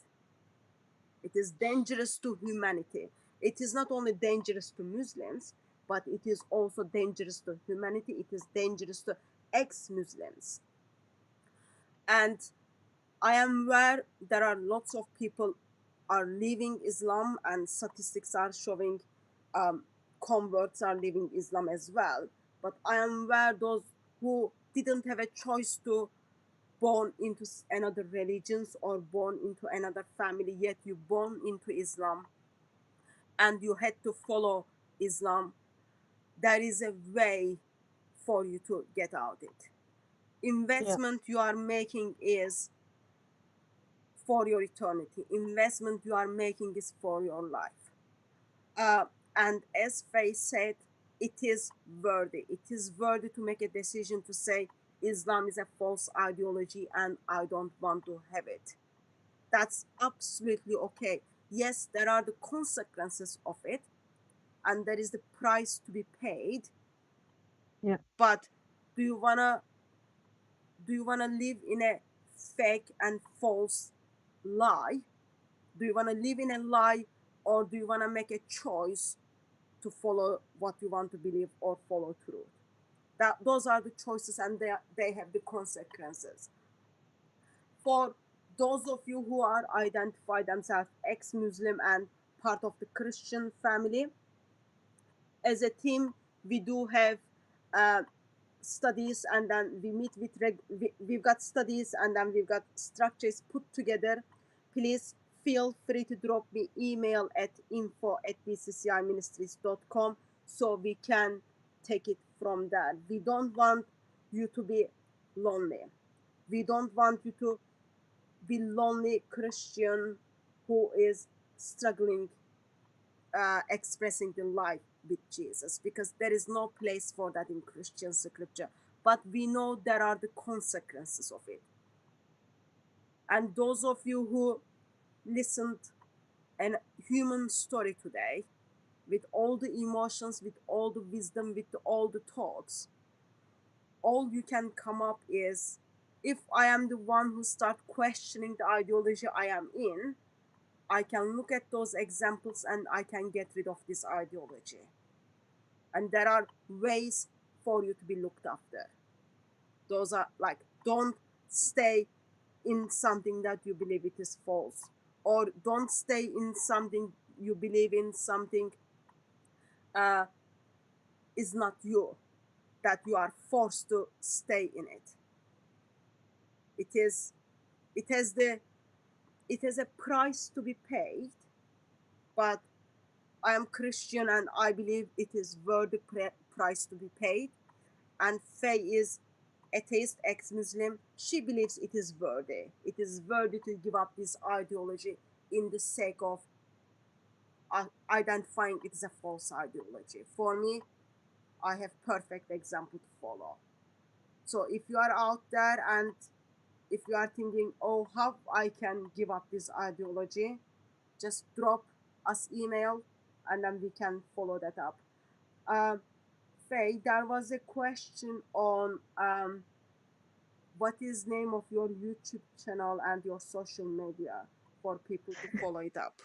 It is dangerous to humanity. It is not only dangerous to Muslims, but it is also dangerous to humanity. It is dangerous to ex-Muslims. And I am aware there are lots of people are leaving Islam, and statistics are showing um, converts are leaving Islam as well. But I am aware those who didn't have a choice to born into another religions or born into another family, yet you born into Islam and you had to follow Islam. There is a way for you to get out it. Yeah. Investment you are making is for your eternity. Investment you are making is for your life. Uh, and as Faye said, it is worthy. It is worthy to make a decision to say Islam is a false ideology and I don't want to have it. That's absolutely okay. Yes, there are the consequences of it, and there is the price to be paid. Yeah. But do you wanna live in a fake and false lie? Do you wanna live in a lie, or do you wanna make a choice to follow what you want to believe or follow through? That those are the choices, and they have the consequences. For those of you who are identify themselves ex-Muslim and part of the Christian family, as a team, we do have uh, studies, and then we meet with we've got studies, and then we've got structures put together. Please feel free to drop me email at info@dcciministries.com so we can take it from there. We don't want you to be lonely. We don't want you to be lonely Christian who is struggling expressing the life with Jesus, because there is no place for that in Christian scripture. But we know there are the consequences of it. And those of you who listened an human story today, with all the emotions, with all the wisdom, with all the thoughts, all you can come up is, if I am the one who start questioning the ideology I am in, I can look at those examples and I can get rid of this ideology. And there are ways for you to be looked after. Those are like, don't stay in something that you believe it is false, or don't stay in something you believe in something uh, is not you, that you are forced to stay in it. It is, it has the, it has a price to be paid, but I am Christian and I believe it is worth the price to be paid. And Faye is atheist, ex-Muslim. She believes it is worthy. It is worthy to give up this ideology in the sake of identifying it as a false ideology. For me, I have perfect example to follow. So if you are out there and if you are thinking, oh, how I can give up this ideology, just drop us email and then we can follow that up. Um, Faye, there was a question on what is name of your YouTube channel and your social media for people to follow it up.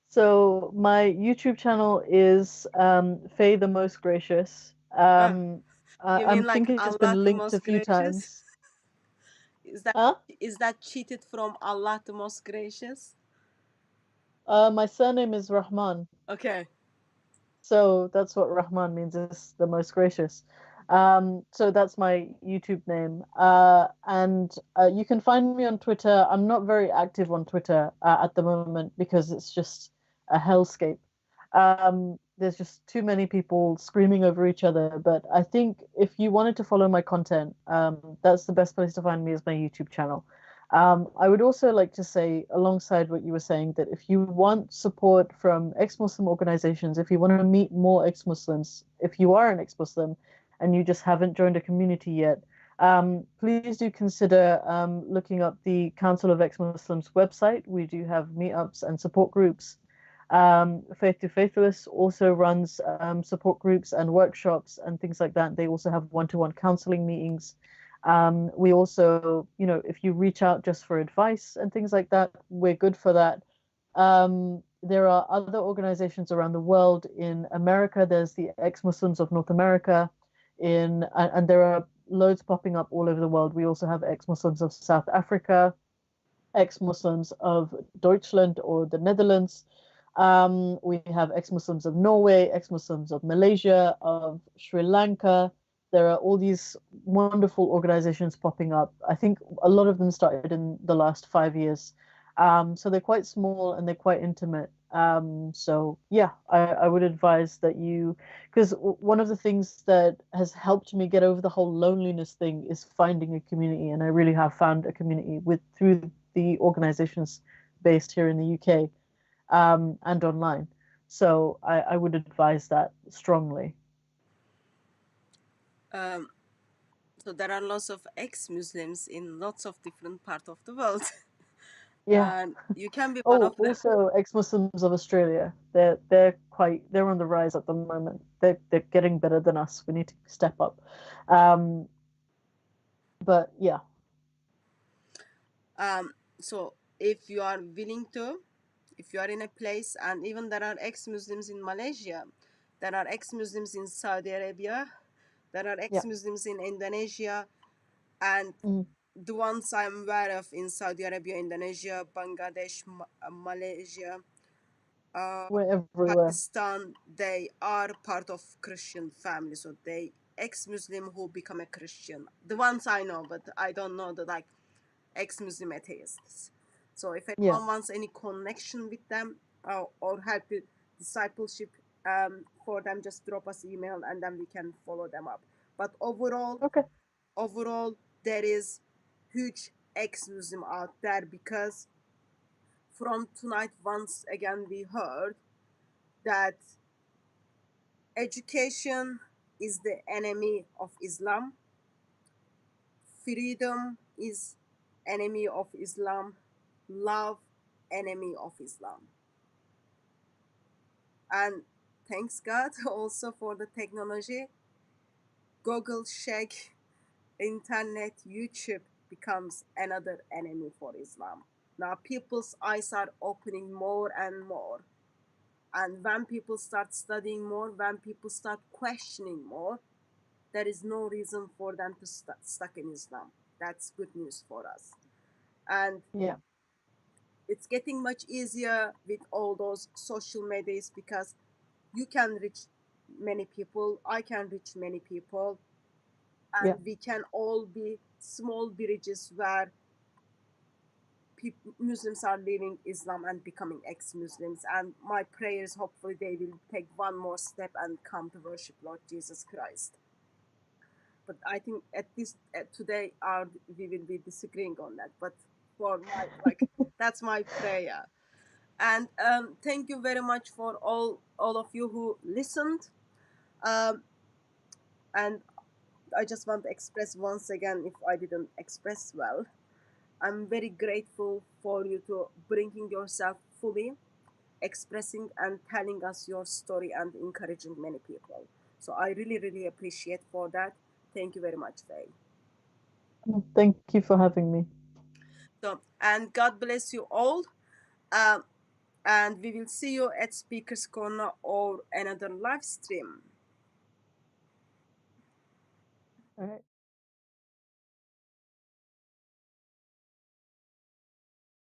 So my YouTube channel is Faye the Most Gracious. Ah, you I mean like think it's Allah been the linked a most few gracious? times. Is that Huh? is that cheated from Allah the most gracious? My surname is Rahman. Okay. So that's what Rahman means, is the most gracious. So that's my YouTube name. And you can find me on Twitter. I'm not very active on Twitter at the moment because it's just a hellscape. There's just too many people screaming over each other. But I think if you wanted to follow my content, that's the best place to find me, is my YouTube channel. I would also like to say, alongside what you were saying, that if you want support from ex-Muslim organizations, if you want to meet more ex-Muslims, if you are an ex-Muslim and you just haven't joined a community yet, please do consider looking up the Council of Ex-Muslims website. We do have meetups and support groups. Faith to Faithless also runs support groups and workshops and things like that. They also have one-to-one counseling meetings. We also, if you reach out just for advice and things like that, we're good for that. There are other organizations around the world. In America, there's the Ex-Muslims of North America, and there are loads popping up all over the world. We also have Ex-Muslims of South Africa, ex-Muslims of Deutschland or the Netherlands. We have ex-Muslims of Norway, ex-Muslims of Malaysia, of Sri Lanka. There are all these wonderful organizations popping up. I think a lot of them started in the last 5 years. So they're quite small and they're quite intimate. So yeah, I would advise that because one of the things that has helped me get over the whole loneliness thing is finding a community, and I really have found a community through the organizations based here in the UK, and online. So I would advise that strongly. So there are lots of ex-Muslims in lots of different parts of the world. Yeah. And you can be one Oh, of them. also ex-Muslims of Australia. They're on the rise at the moment. They're getting better than us. We need to step up. Um, but yeah. So if you are willing to, if you are in a place, and even there are ex-Muslims in Malaysia, there are ex-Muslims in Saudi Arabia, there are Yeah. ex-Muslims in Indonesia, and Mm. the ones I'm aware of in Saudi Arabia, Indonesia, Bangladesh, Malaysia, We're everywhere. Pakistan, they are part of Christian family. So they ex-Muslim who become a Christian. The ones I know, but I don't know the like ex-Muslim atheists. So if Yeah. anyone wants any connection with them or help with discipleship for them, just drop us email and then we can follow them up. But Okay. overall, there is huge ex-Muslim out there, because from tonight, once again, we heard that education is the enemy of Islam, freedom is enemy of Islam, love enemy of Islam. And thanks God also for the technology. Google, shake, internet, YouTube becomes another enemy for Islam. Now people's eyes are opening more and more. And when people start studying more, when people start questioning more, there is no reason for them to stuck in Islam. That's good news for us. And Yeah. it's getting much easier with all those social medias, because you can reach many people, I can reach many people, Yeah. and we can all be small bridges where Muslims are leaving Islam and becoming ex-Muslims. And my prayers, hopefully they will take one more step and come to worship Lord Jesus Christ. But I think today we will be disagreeing on that. But for my that's my prayer. And thank you very much for all of you who listened. Um, and I just want to express once again, if I didn't express well, I'm very grateful for you to bringing yourself fully, expressing and telling us your story and encouraging many people. So I really, really appreciate for that. Thank you very much, Faye. Thank you for having me. So, and God bless you all. Um, and we will see you at Speaker's Corner or another live stream. All right.